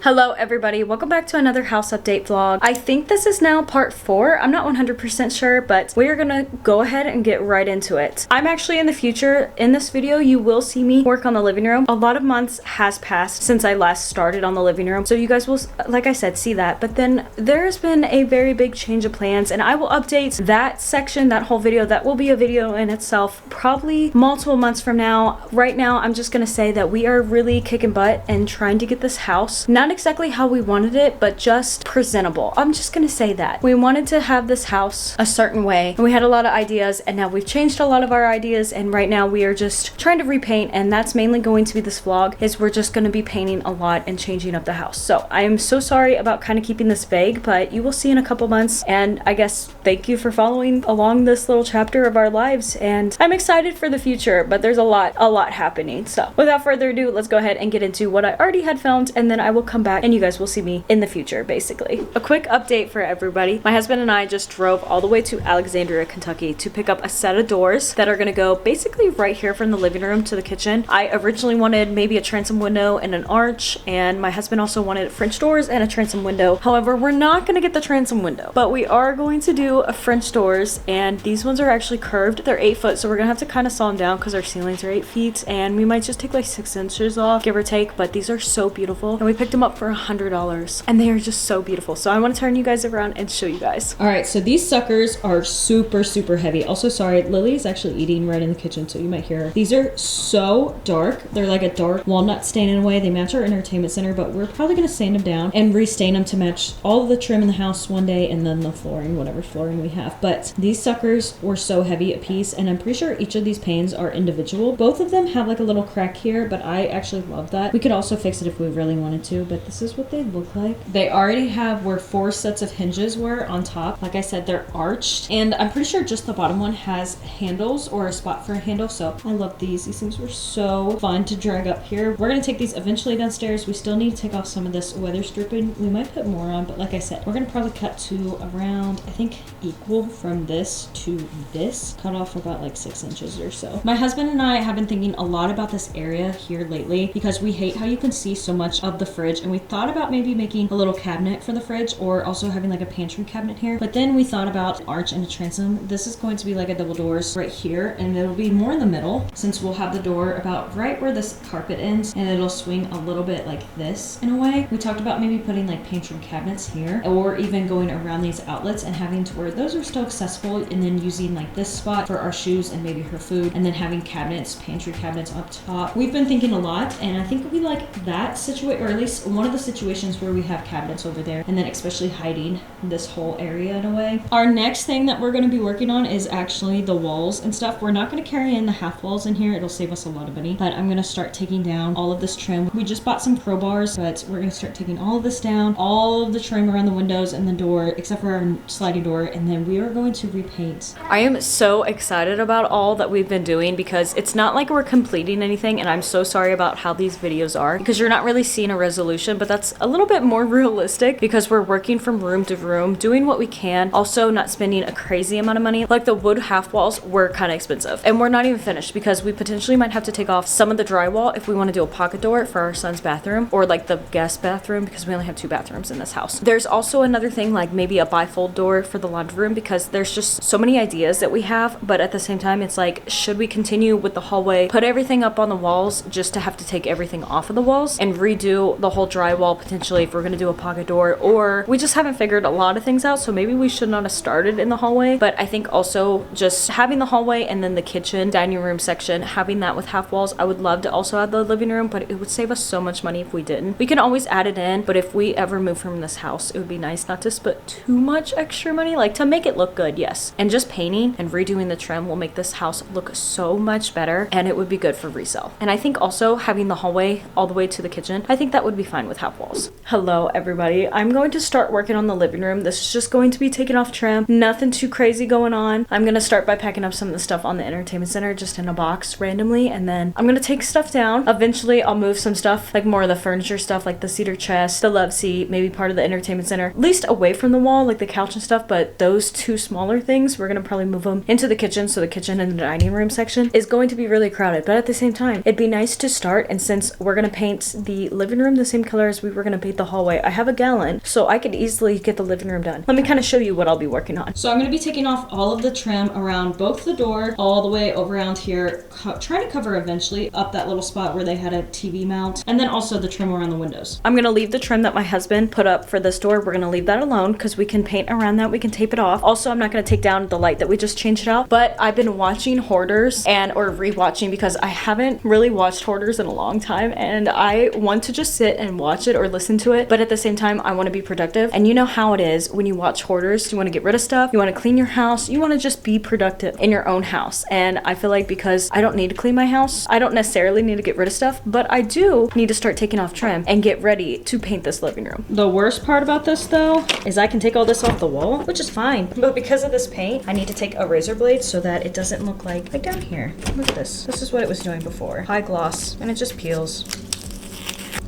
Hello everybody, welcome back to another house update vlog. I think this is now part 4. I'm not 100% sure, but we are gonna go ahead and get right into it. I'm actually in the future. In this video, you will see me work on the living room. A lot of months has passed since I last started on the living room, so you guys will, like I said, see that. But then there's been a very big change of plans, and I will update that section, that whole video. That will be a video in itself, probably multiple months from now. Right now, I'm just gonna say that we are really kicking butt and trying to get this house, not exactly how we wanted it, but just presentable. I'm just gonna say that. We wanted to have this house a certain way, and we had a lot of ideas, and now we've changed a lot of our ideas, and right now we are just trying to repaint, and that's mainly going to be this vlog, is we're just gonna be painting a lot and changing up the house. So I am so sorry about kind of keeping this vague, but you will see in a couple months, and I guess thank you for following along this little chapter of our lives, and I'm excited for the future, but there's a lot happening. So without further ado, let's go ahead and get into what I already had filmed, and then I will come back and you guys will see me in the future, basically. A quick update for everybody. My husband and I just drove all the way to Alexandria, Kentucky to pick up a set of doors that are gonna go basically right here from the living room to the kitchen. I originally wanted maybe a transom window and an arch, and my husband also wanted French doors and a transom window. However, we're not gonna get the transom window, but we are going to do a French doors, and these ones are actually curved. They're 8 foot, so we're gonna have to kind of saw them down because our ceilings are 8 feet, and we might just take like 6 inches off, give or take, but these are so beautiful, and we picked them up for $100, and they are just so beautiful. So I want to turn you guys around and show you guys. All right, so these suckers are super heavy. Also, sorry, Lily is actually eating right in the kitchen, so you might hear her. These are so dark. They're like a dark walnut stain in a way. They match our entertainment center, but we're probably gonna sand them down and restain them to match all of the trim in the house one day, and then the flooring, whatever flooring we have. But these suckers were so heavy a piece, and I'm pretty sure each of these panes are individual. Both of them have like a little crack here, but I actually love that. We could also fix it if we really wanted to, but this is what they look like. They already have where 4 sets of hinges were on top. Like I said, they're arched, and I'm pretty sure just the bottom one has handles or a spot for a handle. So I love these. These things were so fun to drag up here. We're gonna take these eventually downstairs. We still need to take off some of this weather stripping. We might put more on, but like I said, we're gonna probably cut to around, I think, equal from this to this. Cut off about like 6 inches or so. My husband and I have been thinking a lot about this area here lately because we hate how you can see so much of the fridge, and we thought about maybe making a little cabinet for the fridge or also having like a pantry cabinet here. But then we thought about arch and a transom. This is going to be like a double doors right here, and it'll be more in the middle since we'll have the door about right where this carpet ends, and it'll swing a little bit like this in a way. We talked about maybe putting like pantry cabinets here, or even going around these outlets and having to where those are still accessible, and then using like this spot for our shoes and maybe her food, and then having cabinets, pantry cabinets up top. We've been thinking a lot, and I think we like that situation, or at least one of the situations where we have cabinets over there, and then especially hiding this whole area in a way. Our next thing that we're going to be working on is actually the walls and stuff. We're not going to carry in the half walls in here. It'll save us a lot of money, but I'm going to start taking down all of this trim. We just bought some crowbars, but we're going to start taking all of this down, all of the trim around the windows and the door, except for our sliding door, and then we are going to repaint. I am so excited about all that we've been doing because it's not like we're completing anything, and I'm so sorry about how these videos are because you're not really seeing a resolution, but that's a little bit more realistic because we're working from room to room, doing what we can, also not spending a crazy amount of money. Like the wood half walls were kind of expensive, and we're not even finished because we potentially might have to take off some of the drywall if we want to do a pocket door for our son's bathroom or like the guest bathroom, because we only have 2 bathrooms in this house. There's also another thing like maybe a bifold door for the laundry room because there's just so many ideas that we have, but at the same time it's like, should we continue with the hallway, put everything up on the walls just to have to take everything off of the walls and redo the whole drywall potentially if we're going to do a pocket door, or we just haven't figured a lot of things out, so maybe we should not have started in the hallway. But I think also just having the hallway and then the kitchen dining room section, having that with half walls. I would love to also add the living room, but it would save us so much money if we didn't. We can always add it in, but if we ever move from this house, it would be nice not to spend too much extra money, like to make it look good, yes. And just painting and redoing the trim will make this house look so much better, and it would be good for resale. And I think also having the hallway all the way to the kitchen, I think that would be fine with half walls. Hello everybody, I'm going to start working on the living room. This is just going to be taking off trim, nothing too crazy going on. I'm gonna start by packing up some of the stuff on the entertainment center just in a box randomly, and then I'm gonna take stuff down. Eventually I'll move some stuff, like more of the furniture stuff, like the cedar chest, the love seat, maybe part of the entertainment center, at least away from the wall, like the couch and stuff. But those 2 smaller things, we're gonna probably move them into the kitchen, so the kitchen and the dining room section is going to be really crowded. But at the same time, it'd be nice to start, and since we're gonna paint the living room the same colors. We were gonna paint the hallway. I have a gallon, so I could easily get the living room done. Let me kind of show you what I'll be working on. So I'm gonna be taking off all of the trim around both the door, all the way over around here, trying to cover eventually up that little spot where they had a TV mount, and then also the trim around the windows. I'm gonna leave the trim that my husband put up for this door. We're gonna leave that alone because we can paint around that. We can tape it off. Also, I'm not gonna take down the light that we just changed out, but I've been watching Hoarders or rewatching because I haven't really watched Hoarders in a long time, and I want to just sit and watch it or listen to it, but at the same time I want to be productive. And you know how it is when you watch Hoarders. You want to get rid of stuff, you want to clean your house, you want to just be productive in your own house. And I feel like because I don't need to clean my house, I don't necessarily need to get rid of stuff, but I do need to start taking off trim and get ready to paint this living room. The worst part about this though is I can take all this off the wall, which is fine, but because of this paint I need to take a razor blade so that it doesn't look like down here. Look at this. This is what it was doing before. High gloss, and it just peels.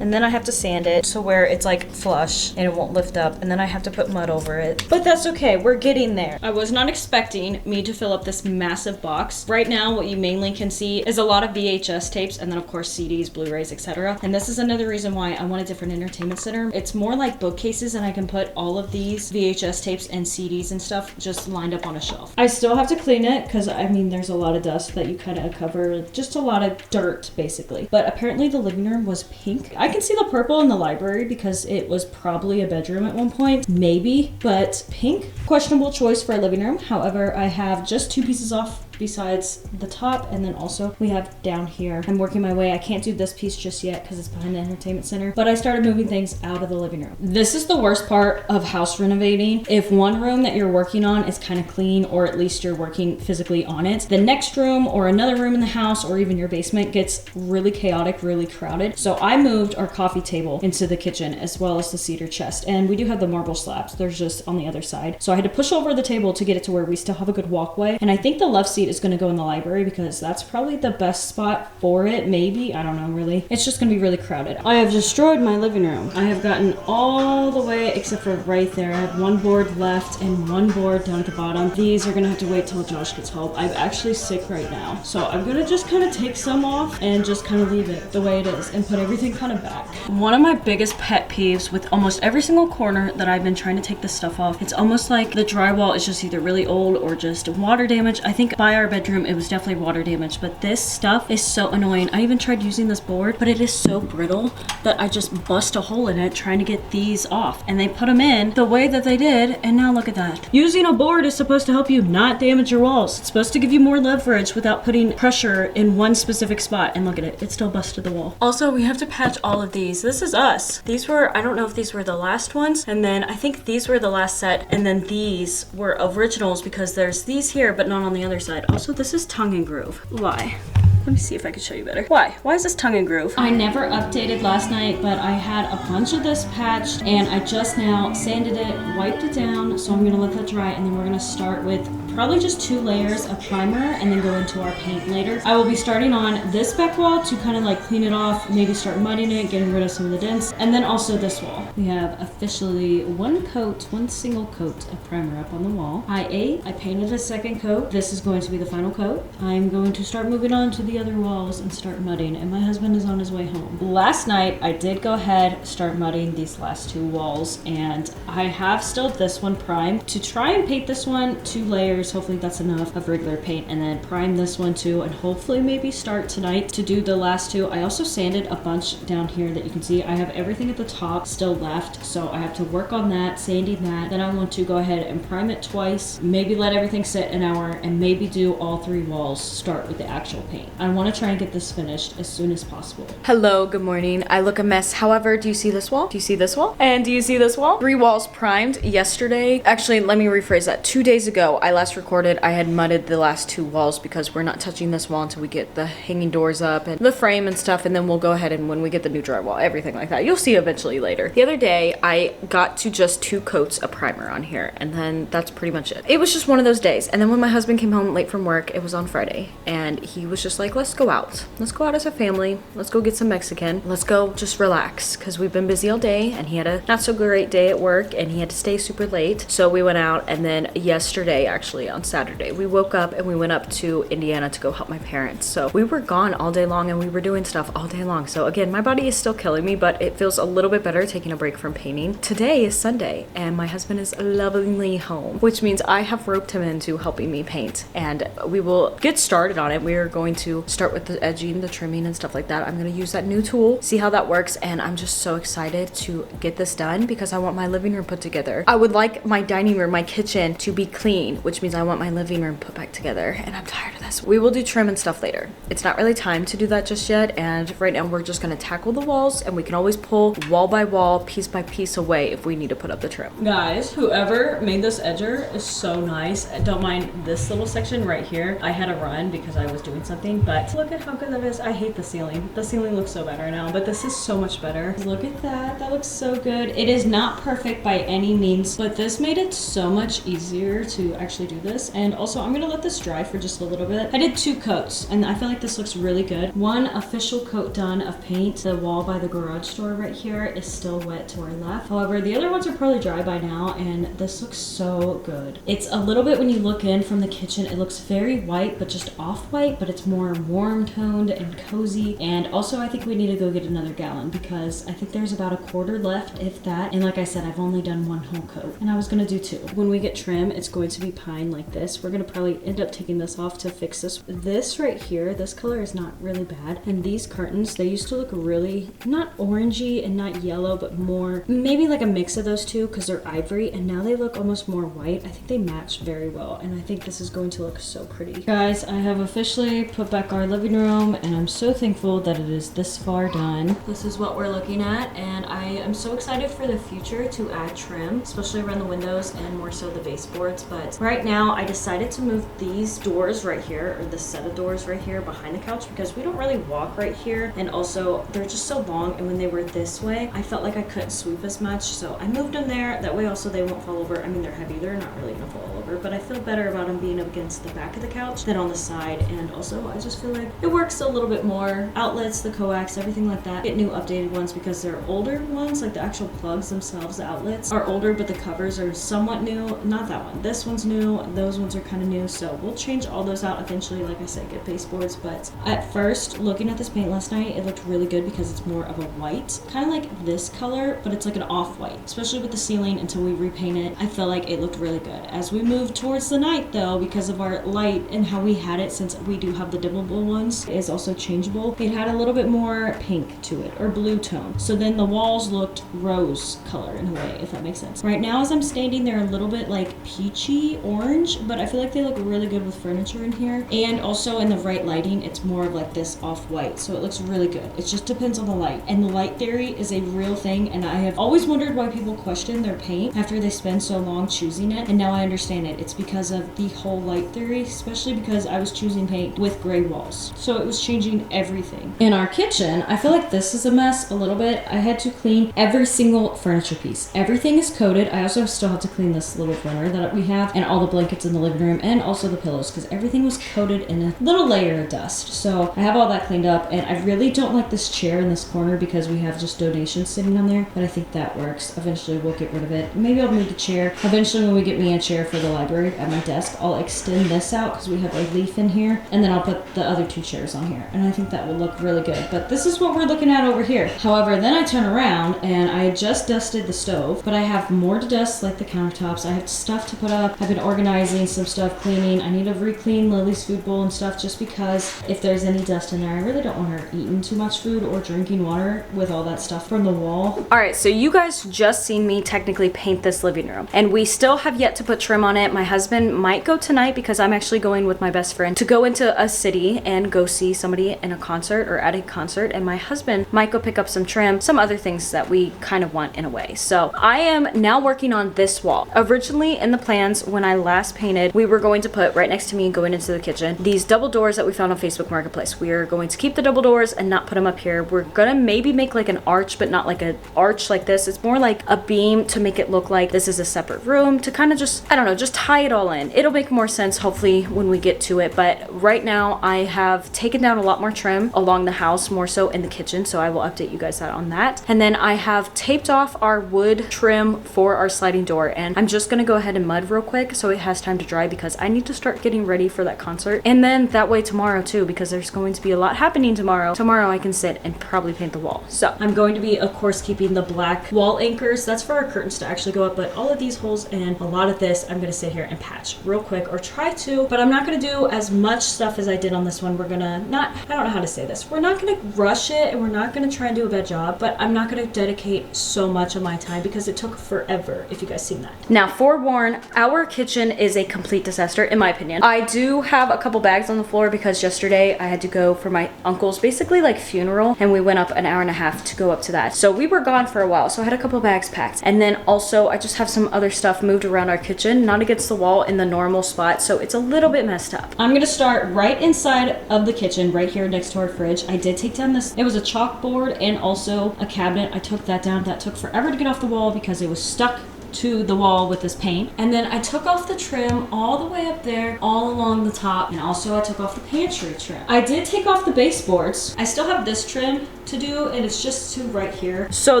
And then I have to sand it to where it's like flush and it won't lift up, and then I have to put mud over it. But that's okay, we're getting there. I was not expecting me to fill up this massive box. Right now what you mainly can see is a lot of VHS tapes, and then of course CDs, Blu-rays, etc. And this is another reason why I want a different entertainment center. It's more like bookcases, and I can put all of these VHS tapes and CDs and stuff just lined up on a shelf. I still have to clean it because I mean there's a lot of dust that you kind of cover, just a lot of dirt basically. But apparently the living room was pink. I can see the purple in the library because it was probably a bedroom at one point, maybe, but pink, questionable choice for a living room. However, I have just 2 pieces off besides the top, and then also we have down here. I'm working my way. I can't do this piece just yet because it's behind the entertainment center, but I started moving things out of the living room. This is the worst part of house renovating. If one room that you're working on is kind of clean, or at least you're working physically on it, the next room or another room in the house or even your basement gets really chaotic, really crowded. So I moved our coffee table into the kitchen as well as the cedar chest, and we do have the marble slabs. There's just on the other side. So I had to push over the table to get it to where we still have a good walkway, and I think the left seat is going to go in the library because that's probably the best spot for it. Maybe, I don't know, really. It's just going to be really crowded. I have destroyed my living room. I have gotten all the way except for right there. I have 1 board left and 1 board down at the bottom. These are going to have to wait till Josh gets home. I'm actually sick right now, so I'm going to just kind of take some off and just kind of leave it the way it is and put everything kind of back. One of my biggest pet peeves with almost every single corner that I've been trying to take this stuff off, it's almost like the drywall is just either really old or just water damage. I think by our bedroom it was definitely water damage, but this stuff is so annoying. I even tried using this board, but it is so brittle that I just bust a hole in it trying to get these off, and they put them in the way that they did, and now look at that. Using a board is supposed to help you not damage your walls. It's supposed to give you more leverage without putting pressure in one specific spot, and look at it, it still busted the wall. Also, we have to patch all of these. This is us. These were, I don't know if these were the last ones, and then I think these were the last set, and then these were originals because there's these here but not on the other side. Also, this is tongue and groove. Why? Let me see if I can show you better. Why? Why is this tongue and groove? I never updated last night, but I had a bunch of this patched, and I just now sanded it, wiped it down, so I'm gonna let that dry, and then we're gonna start with probably just 2 layers of primer and then go into our paint later. I will be starting on this back wall to kind of like clean it off, maybe start mudding it, getting rid of some of the dents, and then also this wall. We have officially 1 single coat of primer up on the wall. I painted a 2nd coat. This is going to be the final coat. I'm going to start moving on to the other walls and start mudding, and my husband is on his way home. Last night I did go ahead, start mudding these last 2 walls, and I have still this one primed to try and paint this one 2 layers. Hopefully that's enough of regular paint, and then prime this one too, and hopefully maybe start tonight to do the last 2. I also sanded a bunch down here that you can see. I have everything at the top still left, so I have to work on that, sanding that. Then I want to go ahead and prime it twice, maybe let everything sit an hour, and maybe do all 3 walls, start with the actual paint. I want to try and get this finished as soon as possible. Hello, good morning. I look a mess. However, do you see this wall? Do you see this wall? And do you see this wall? 3 walls primed yesterday. Actually, let me rephrase that. 2 days ago, I last recorded, I had mudded the last 2 walls because we're not touching this wall until we get the hanging doors up and the frame and stuff, and then we'll go ahead and when we get the new drywall, everything like that. You'll see eventually later. The other day, I got to just 2 coats of primer on here, and then that's pretty much it. It was just one of those days, and then when my husband came home late from work, it was on Friday, and he was just like, let's go out. Let's go out as a family. Let's go get some Mexican. Let's go just relax, because we've been busy all day, and he had a not so great day at work, and he had to stay super late. So we went out, and then yesterday, actually, literally on Saturday. We woke up and we went up to Indiana to go help my parents. So we were gone all day long and we were doing stuff all day long. So again, my body is still killing me, but it feels a little bit better taking a break from painting. Today is Sunday and my husband is lovingly home, which means I have roped him into helping me paint, and we will get started on it. We are going to start with the edging, the trimming and stuff like that. I'm going to use that new tool, see how that works, and I'm just so excited to get this done because I want my living room put together. I would like my dining room, my kitchen to be clean, which means I want my living room put back together, and I'm tired of this. We will do trim and stuff later. It's not really time to do that just yet, and right now we're just going to tackle the walls, and we can always pull wall by wall, piece by piece away if we need to put up the trim. Guys, whoever made this edger is so nice. I don't mind this little section right here. I had to run because I was doing something, but look at how good that is. I hate the ceiling. The ceiling looks so better now, but this is so much better. Look at that. That looks so good. It is not perfect by any means, but this made it so much easier to actually do this. And also I'm gonna let this dry for just a little bit. I did 2 coats and I feel like this looks really good. One official coat done of paint. The wall by the garage door right here is still wet to our left. However, the other ones are probably dry by now, and this looks so good. It's a little bit, when you look in from the kitchen, it looks very white, but just off-white, but it's more warm toned and cozy. And also I think we need to go get another gallon because I think there's about a quarter left, if that. And like I said, I've only done 1 whole coat and I was gonna do 2. When we get trim, it's going to be pine like this. We're gonna probably end up taking this off to fix this. This right here, this color is not really bad. And these curtains, they used to look really, not orangey and not yellow, but more, maybe like a mix of those two because they're ivory, and now they look almost more white. I think they match very well, and I think this is going to look so pretty. Guys, I have officially put back our living room, and I'm so thankful that it is this far done. This is what we're looking at, and I am so excited for the future to add trim, especially around the windows and more so the baseboards. But right now I decided to move these doors right here, or this set of doors right here behind the couch, because we don't really walk right here, and also they're just so long, and when they were this way I felt like I couldn't sweep as much, so I moved them there. That way also they won't fall over. I mean, they're heavy, they're not really gonna fall over, but I feel better about them being up against the back of the couch than on the side. And also I just feel like it works a little bit more. Outlets, the coax, everything like that, get new updated ones because they're older ones, like the actual plugs themselves, the outlets are older, but the covers are somewhat new. Not that one, this one's new, those ones are kind of new, so we'll change all those out eventually. Like I said, get baseboards. But at first, looking at this paint last night, it looked really good because it's more of a white, kind of like this color, but it's like an off-white, especially with the ceiling. Until we repaint it, I felt like it looked really good. As we moved towards the night though, because of our light and how we had it, since we do have the dimmable ones, it is also changeable, it had a little bit more pink to it, or blue tone, so then the walls looked rose color in a way, if that makes sense. Right now as I'm standing, they're a little bit like peachy orange, but I feel like they look really good with furniture in here, and also in the right lighting it's more of like this off-white, so it looks really good. It just depends on the light, and the light theory is a real thing, and I have always wondered why people question their paint after they spend so long choosing it, and now I understand it. It's because of the whole light theory, especially because I was choosing paint with gray walls, so it was changing everything. In our kitchen, I feel like this is a mess a little bit. I had to clean every single furniture piece. Everything is coated. I also still have to clean this little corner that we have, and all the blankets in the living room, and also the pillows, because everything was coated in a little layer of dust. So I have all that cleaned up, and I really don't like this chair in this corner because we have just donations sitting on there, but I think that works. Eventually we'll get rid of it. Maybe I'll move the chair. Eventually when we get me a chair for the library at my desk, I'll extend this out because we have a leaf in here, and then I'll put the other 2 chairs on here, and I think that will look really good. But this is what we're looking at over here. However, then I turn around and I just dusted the stove, but I have more to dust, like the countertops. I have stuff to put up. I've been organizing some stuff, cleaning. I need to re-clean Lily's food bowl and stuff, just because if there's any dust in there, I really don't want her eating too much food or drinking water with all that stuff from the wall. All right, so you guys just seen me technically paint this living room, and we still have yet to put trim on it. My husband might go tonight because I'm actually going with my best friend to go into a city and go see somebody in a concert, or at a concert, and my husband might go pick up some trim, some other things that we kind of want in a way. So I am now working on this wall. Originally in the plans when I last painted, we were going to put right next to me going into the kitchen. These double doors that we found on Facebook Marketplace. We are going to keep the double doors and not put them up here. We're gonna maybe make like an arch, but not like an arch like this. It's more like a beam to make it look like this is a separate room, to kind of just, I don't know, just tie it all in. It'll make more sense hopefully when we get to it, but right now I have taken down a lot more trim along the house, more so in the kitchen, so I will update you guys on that. And then I have taped off our wood trim for our sliding door, and I'm just gonna go ahead and mud real quick so it has time to dry, because I need to start getting ready for that concert. And then that way tomorrow too, because there's going to be a lot happening tomorrow. Tomorrow I can sit and probably paint the wall. So I'm going to be, of course, keeping the black wall anchors. That's for our curtains to actually go up, but all of these holes and a lot of this I'm gonna sit here and patch real quick, or try to, but I'm not gonna do as much stuff as I did on this one. We're gonna not, I don't know how to say this, we're not gonna rush it, and we're not gonna try and do a bad job, but I'm not gonna dedicate so much of my time because it took forever, if you guys seen that. Now, forewarn, our kitchen is a complete disaster in my opinion. I do have a couple bags on the floor because yesterday I had to go for my uncle's basically like funeral, and we went up an hour and a half to go up to that. So we were gone for a while, so I had a couple bags packed. And then also I just have some other stuff moved around our kitchen, not against the wall in the normal spot, so it's a little bit messed up. I'm gonna start right inside of the kitchen, right here next to our fridge. I did take down this, it was a chalkboard and also a cabinet. I took that down. That took forever to get off the wall because it was stuck to the wall with this paint. And then I took off the trim all the way up there, all along the top, and also I took off the pantry trim. I did take off the baseboards. I still have this trim to do, and it's just to right here. So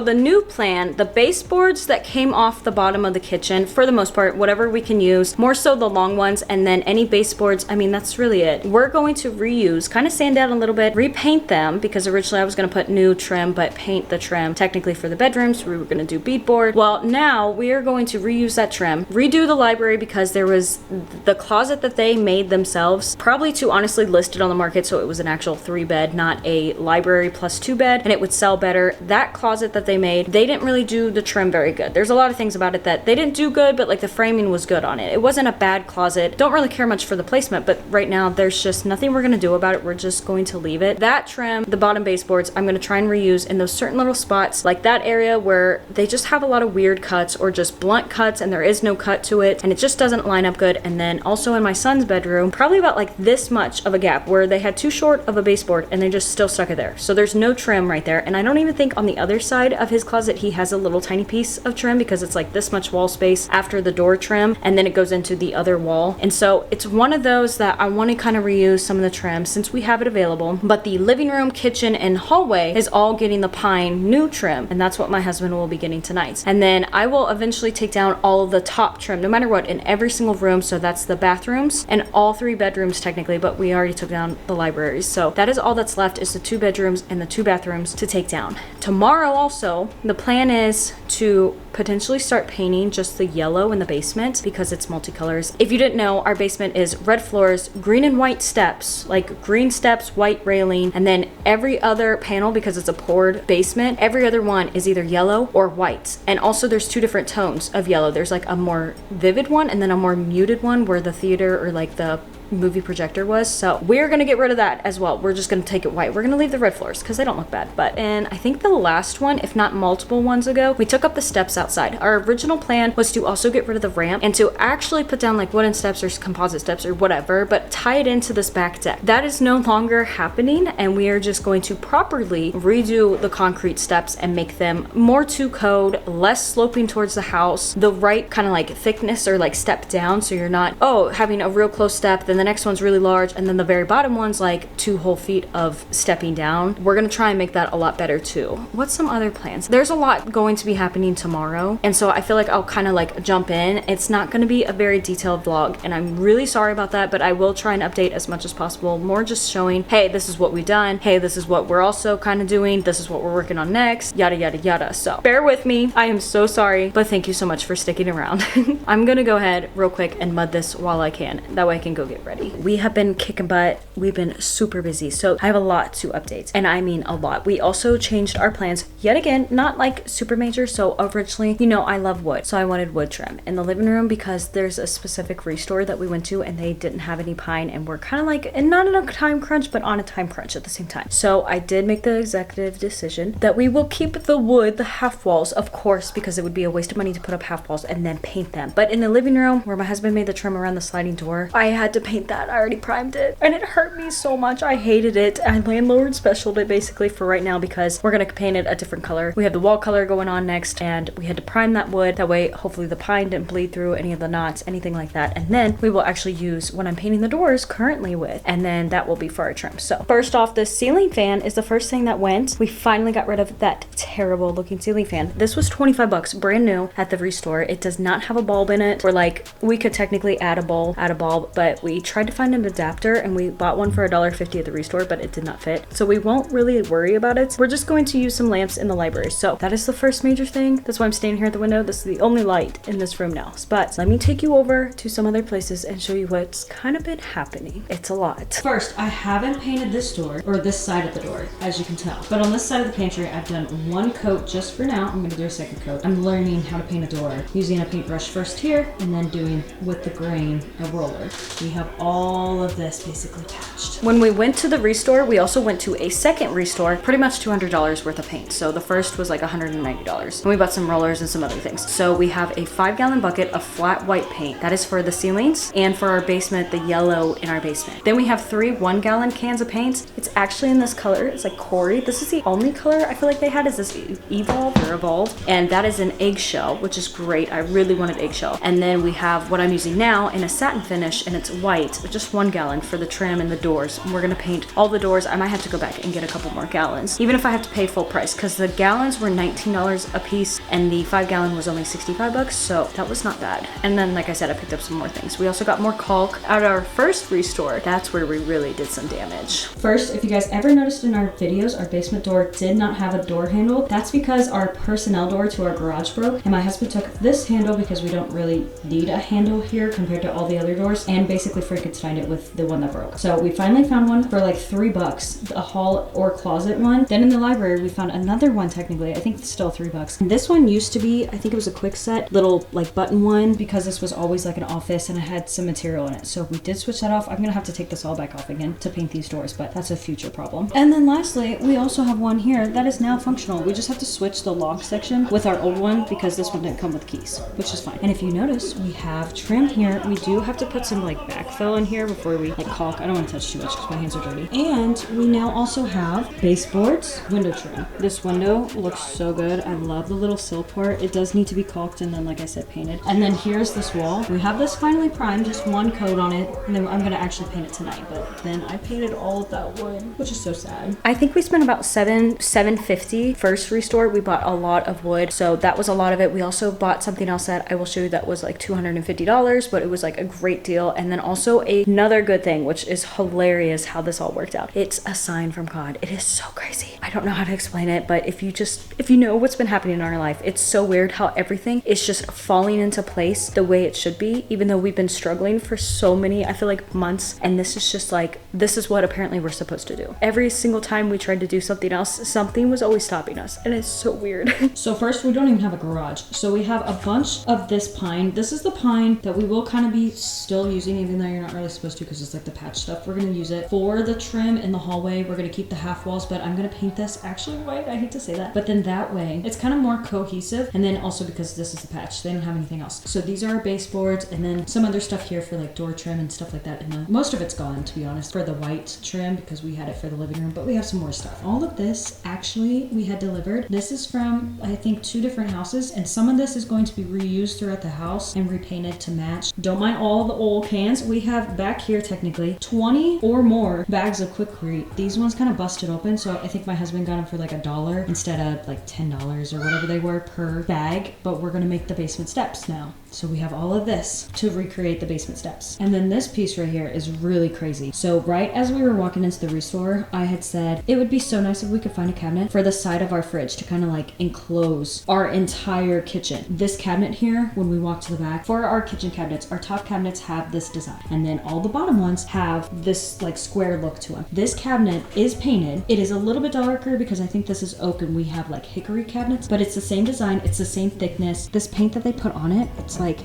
the new plan, the baseboards that came off the bottom of the kitchen, for the most part, whatever we can use, more so the long ones, and then any baseboards, I mean, that's really it. We're going to reuse, kind of sand down a little bit, repaint them, because originally I was gonna put new trim, but paint the trim technically for the bedrooms. We were gonna do beadboard. Well, now we are going to reuse that trim, redo the library, because there was the closet that they made themselves, probably too honestly listed on the market, so it was an actual 3-bed, not a library plus 2-bed, and it would sell better. That closet that they made, they didn't really do the trim very good. There's a lot of things about it that they didn't do good, but like the framing was good on it. It wasn't a bad closet. Don't really care much for the placement, but right now there's just nothing we're gonna do about it. We're just going to leave it. That trim, the bottom baseboards, I'm gonna try and reuse in those certain little spots, like that area where they just have a lot of weird cuts or just blunt cuts and there is no cut to it and it just doesn't line up good. And then also in my son's bedroom, probably about like this much of a gap where they had too short of a baseboard and they just still stuck it there. So there's no trim right there. And I don't even think on the other side of his closet he has a little tiny piece of trim, because it's like this much wall space after the door trim and then it goes into the other wall. And so it's one of those that I want to kind of reuse some of the trim since we have it available. But the living room, kitchen, and hallway is all getting the pine new trim, and that's what my husband will be getting tonight. And then I will eventually take down all of the top trim no matter what in every single room. So that's the bathrooms and all 3 bedrooms technically, but we already took down the libraries. So that is all that's left, is the 2 bedrooms and the 2 bathrooms to take down. Tomorrow also, the plan is to potentially start painting just the yellow in the basement because it's multicolors. If you didn't know, our basement is red floors, green and white steps, like green steps, white railing, and then every other panel, because it's a poured basement, every other one is either yellow or white. And also there's 2 different tones of yellow. There's like a more vivid one and then a more muted one where the theater or like the movie projector was. So we're gonna get rid of that as well. We're just gonna take it white. We're gonna leave the red floors because they don't look bad. But and I think the last one, if not multiple ones ago, we took up the steps outside. Our original plan was to also get rid of the ramp and to actually put down like wooden steps or composite steps or whatever, but tie it into this back deck. That is no longer happening, and we are just going to properly redo the concrete steps and make them more to code, less sloping towards the house, the right kind of like thickness or like step down, so you're not having a real close step, then the next one's really large, and then the very bottom one's like 2 whole feet of stepping down. We're gonna try and make that a lot better too. What's some other plans? There's a lot going to be happening tomorrow, and so I feel like I'll kind of like jump in. It's not gonna be a very detailed vlog, and I'm really sorry about that, but I will try and update as much as possible, more just showing, hey, this is what we've done, hey, this is what we're also kind of doing, this is what we're working on next, yada yada yada. So bear with me. I am so sorry, but thank you so much for sticking around. I'm gonna go ahead real quick and mud this while I can, that way I can go get ready. We have been kicking butt. We've been super busy, so I have a lot to update, and I mean a lot. We also changed our plans yet again, not like super major. So originally, you know, I love wood, so I wanted wood trim in the living room because there's a specific restore that we went to and they didn't have any pine, and we're kind of like, and not in a time crunch, but on a time crunch at the same time. So I did make the executive decision that we will keep the wood, the half walls, of course, because it would be a waste of money to put up half walls and then paint them. But in the living room where my husband made the trim around the sliding door, I had to paint paint that. I already primed it and it hurt me so much. I hated it. I landlord specialed it basically for right now because we're gonna paint it a different color. We have the wall color going on next, and we had to prime that wood. That way, hopefully the pine didn't bleed through any of the knots, anything like that. And then we will actually use what I'm painting the doors currently with, and then that will be for our trim. So first off, the ceiling fan is the first thing that went. We finally got rid of that terrible looking ceiling fan. This was 25 bucks, brand new at the Restore. It does not have a bulb in it. Or like, we could technically add a bulb, but we tried to find an adapter and we bought one for $1.50 at the Restore, but it did not fit. So we won't really worry about it. We're just going to use some lamps in the library. So that is the first major thing. That's why I'm standing here at the window. This is the only light in this room now. But let me take you over to some other places and show you what's kind of been happening. It's a lot. First, I haven't painted this door, or this side of the door, as you can tell. But on this side of the pantry, I've done one coat just for now. I'm gonna do a second coat. I'm learning how to paint a door using a paintbrush first here, and then doing with the grain a roller. We have all of this basically patched. When we went to the Restore, we also went to a second Restore, pretty much $200 worth of paint. So the first was like $190. And we bought some rollers and some other things. So we have a 5-gallon bucket of flat white paint. That is for the ceilings and for our basement, the yellow in our basement. Then we have 3 1-gallon cans of paint. It's actually in this color. It's like Cory. This is the only color I feel like they had is this Evolve. And that is an eggshell, which is great. I really wanted eggshell. And then we have what I'm using now in a satin finish, and it's white, just 1 gallon for the trim and the doors. And we're gonna paint all the doors. I might have to go back and get a couple more gallons, even if I have to pay full price, because the gallons were $19 a piece and the 5-gallon was only 65 bucks. So that was not bad. And then, like I said, I picked up some more things. We also got more caulk at our first Restore. That's where we really did some damage. First, if you guys ever noticed in our videos, our basement door did not have a door handle. That's because our personnel door to our garage broke, and my husband took this handle because we don't really need a handle here compared to all the other doors, and basically Frankensteined it with the one that broke. So we finally found one for like $3, a hall or closet one. Then in the library, we found another one technically. I think it's still $3. And this one used to be, I think it was a quick set, little like button one, because this was always like an office and it had some material in it. So we did switch that off. I'm gonna have to take this all back off again to paint these doors, but that's a future problem. And then lastly, we also have one here that is now functional. We just have to switch the lock section with our old one because this one didn't come with keys, which is fine. And if you notice, we have trim here. We do have to put some like backfill in here before we like caulk. I don't want to touch too much because my hands are dirty. And we now also have baseboards, window trim. This window looks so good. I love the little sill part. It does need to be caulked and then, like I said, painted. And then here's this wall. We have this finally primed, just one coat on it, and then I'm gonna actually paint it tonight. But then I painted all of that wood, which is so sad. I think we spent about $750 first Restore. We bought a lot of wood, so that was a lot of it. We also bought something else that I will show you that was like $250, but it was like a great deal. And then also another good thing, which is hilarious how this all worked out. It's a sign from God. It is so crazy. I don't know how to explain it, but if you know what's been happening in our life, it's so weird how everything is just falling into place the way it should be, even though we've been struggling for so many, I feel like, months. And this is just like, this is what apparently we're supposed to do. Every single time we tried to do something else, something was always stopping us. And it's so weird. So first, we don't even have a garage. So we have a bunch of this pine. This is the pine that we will kind of be still using, even though you're not really supposed to because it's like the patch stuff. We're going to use it for the trim in the hallway. We're going to keep the half walls, but I'm going to paint this actually white. I hate to say that, but then that way it's kind of more cohesive. And then also because this is the patch, they don't have anything else. So these are our baseboards, and then some other stuff here for like door trim and stuff like that. And most of it's gone, to be honest, for the white trim because we had it for the living room, but we have some more stuff. All of this actually we had delivered. This is from, I think, 2 different houses, and some of this is going to be reused throughout the house and repainted to match. Don't mind all the old cans. We have back here technically 20 or more bags of Quikrete. These ones kind of busted open, so I think my husband got them for like $1 instead of like $10 or whatever they were per bag. But we're gonna make the basement steps now. So we have all of this to recreate the basement steps. And then this piece right here is really crazy. So right as we were walking into the Restore, I had said it would be so nice if we could find a cabinet for the side of our fridge to kind of like enclose our entire kitchen. This cabinet here, when we walk to the back, for our kitchen cabinets, our top cabinets have this design. And then all the bottom ones have this like square look to them. This cabinet is painted. It is a little bit darker because I think this is oak and we have like hickory cabinets, but it's the same design. It's the same thickness. This paint that they put on it, it's like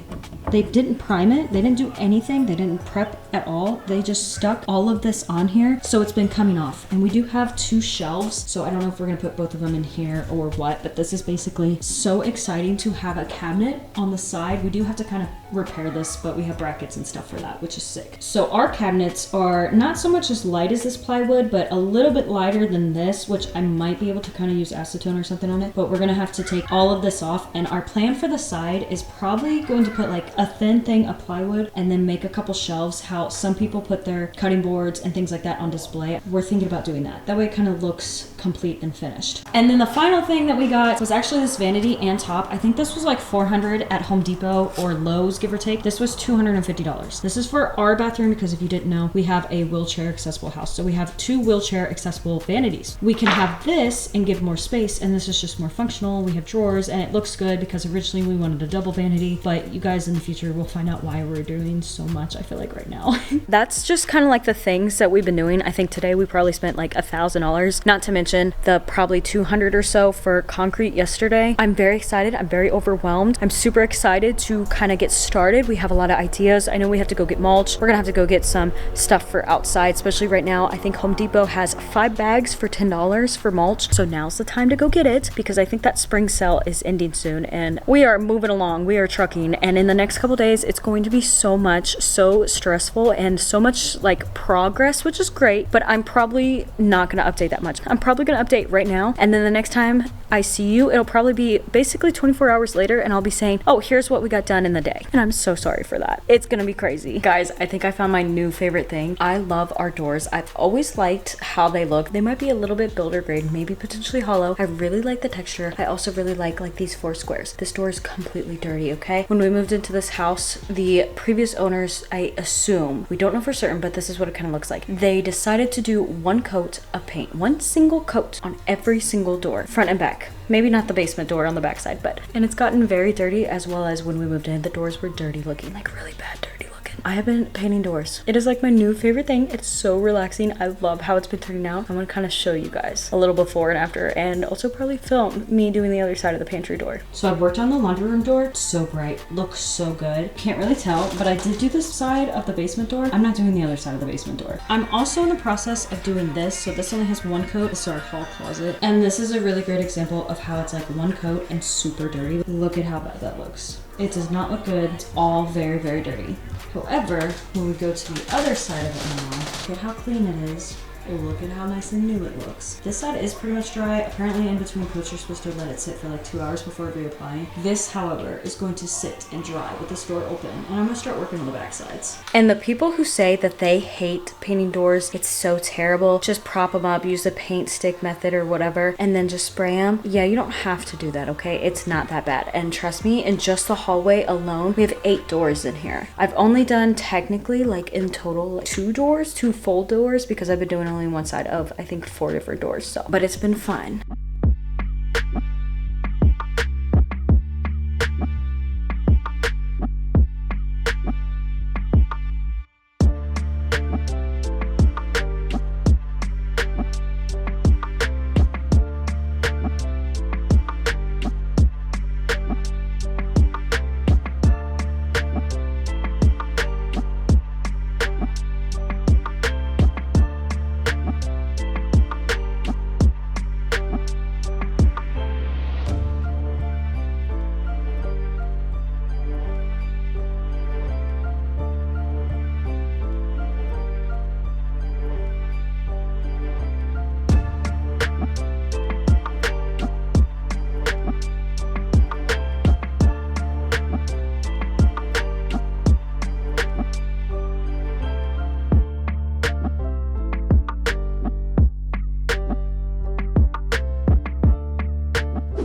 they didn't prime it. They didn't do anything. They didn't prep at all. They just stuck all of this on here. So it's been coming off. And we do have 2 shelves. So I don't know if we're going to put both of them in here or what, but this is basically so exciting to have a cabinet on the side. We do have to kind of repair this, but we have brackets and stuff for that, which which is sick. So our cabinets are not so much as light as this plywood, but a little bit lighter than this, which I might be able to kind of use acetone or something on it, but we're gonna have to take all of this off. And our plan for the side is probably going to put like a thin thing of plywood and then make a couple shelves, how some people put their cutting boards and things like that on display. We're thinking about doing that. That way it kind of looks complete and finished. And then the final thing that we got was actually this vanity and top. I think this was like $400 at Home Depot or Lowe's, give or take. This was $250. This is for our bathroom because if you didn't know, we have a wheelchair accessible house. So we have 2 wheelchair accessible vanities. We can have this and give more space, and this is just more functional. We have drawers and it looks good because originally we wanted a double vanity, but you guys in the future will find out why we're doing so much, I feel like right now. That's just kind of like the things that we've been doing. I think today we probably spent like $1,000, not to mention the probably 200 or so for concrete yesterday. I'm very excited. I'm very overwhelmed. I'm super excited to kind of get started. We have a lot of ideas. I know we have to go get mulch. We're gonna have to go get some stuff for outside, especially right now. I think Home Depot has 5 bags for $10 for mulch. So now's the time to go get it because I think that spring sale is ending soon and we are moving along. We are trucking, and in the next couple days it's going to be so stressful and so much like progress, which is great, but I'm probably not gonna update that much. I'm probably gonna update right now, and then the next time I see you, it'll probably be basically 24 hours later and I'll be saying, oh, here's what we got done in the day. And I'm so sorry for that. It's gonna be crazy. Guys, I think I found my new favorite thing. I love our doors. I've always liked how they look. They might be a little bit builder grade, maybe potentially hollow. I really like the texture. I also really like these 4 squares. This door is completely dirty, okay? When we moved into this house, the previous owners, I assume, we don't know for certain, but this is what it kind of looks like. They decided to do 1 coat of paint, 1 single coat on every single door, front and back. Maybe not the basement door on the backside, and it's gotten very dirty, as well as when we moved in, the doors were dirty looking, like really bad dirty looking. I have been painting doors. It is like my new favorite thing. It's so relaxing. I love how it's been turning out. I'm gonna kind of show you guys a little before and after, and also probably film me doing the other side of the pantry door. So I've worked on the laundry room door. It's so bright, looks so good. Can't really tell, but I did do this side of the basement door. I'm not doing the other side of the basement door. I'm also in the process of doing this. So this only has 1 coat. This is our hall closet, and this is a really great example of how it's like 1 coat and super dirty. Look at how bad that looks. It does not look good. It's all very, very dirty. However, when we go to the other side of it now, look at how clean it is. Look at how nice and new it looks. This side is pretty much dry. Apparently in between coats you're supposed to let it sit for like 2 hours before reapplying. This, however, is going to sit and dry with this door open, and I'm gonna start working on the back sides. And the people who say that they hate painting doors, it's so terrible, just prop them up, use the paint stick method or whatever, and then just spray them. Yeah, you don't have to do that, okay? It's not that bad. And trust me, in just the hallway alone, we have 8 doors in here. I've only done technically like in total like 2 doors, 2 full doors, because I've been doing only one side of I think 4 different doors, so but it's been fun.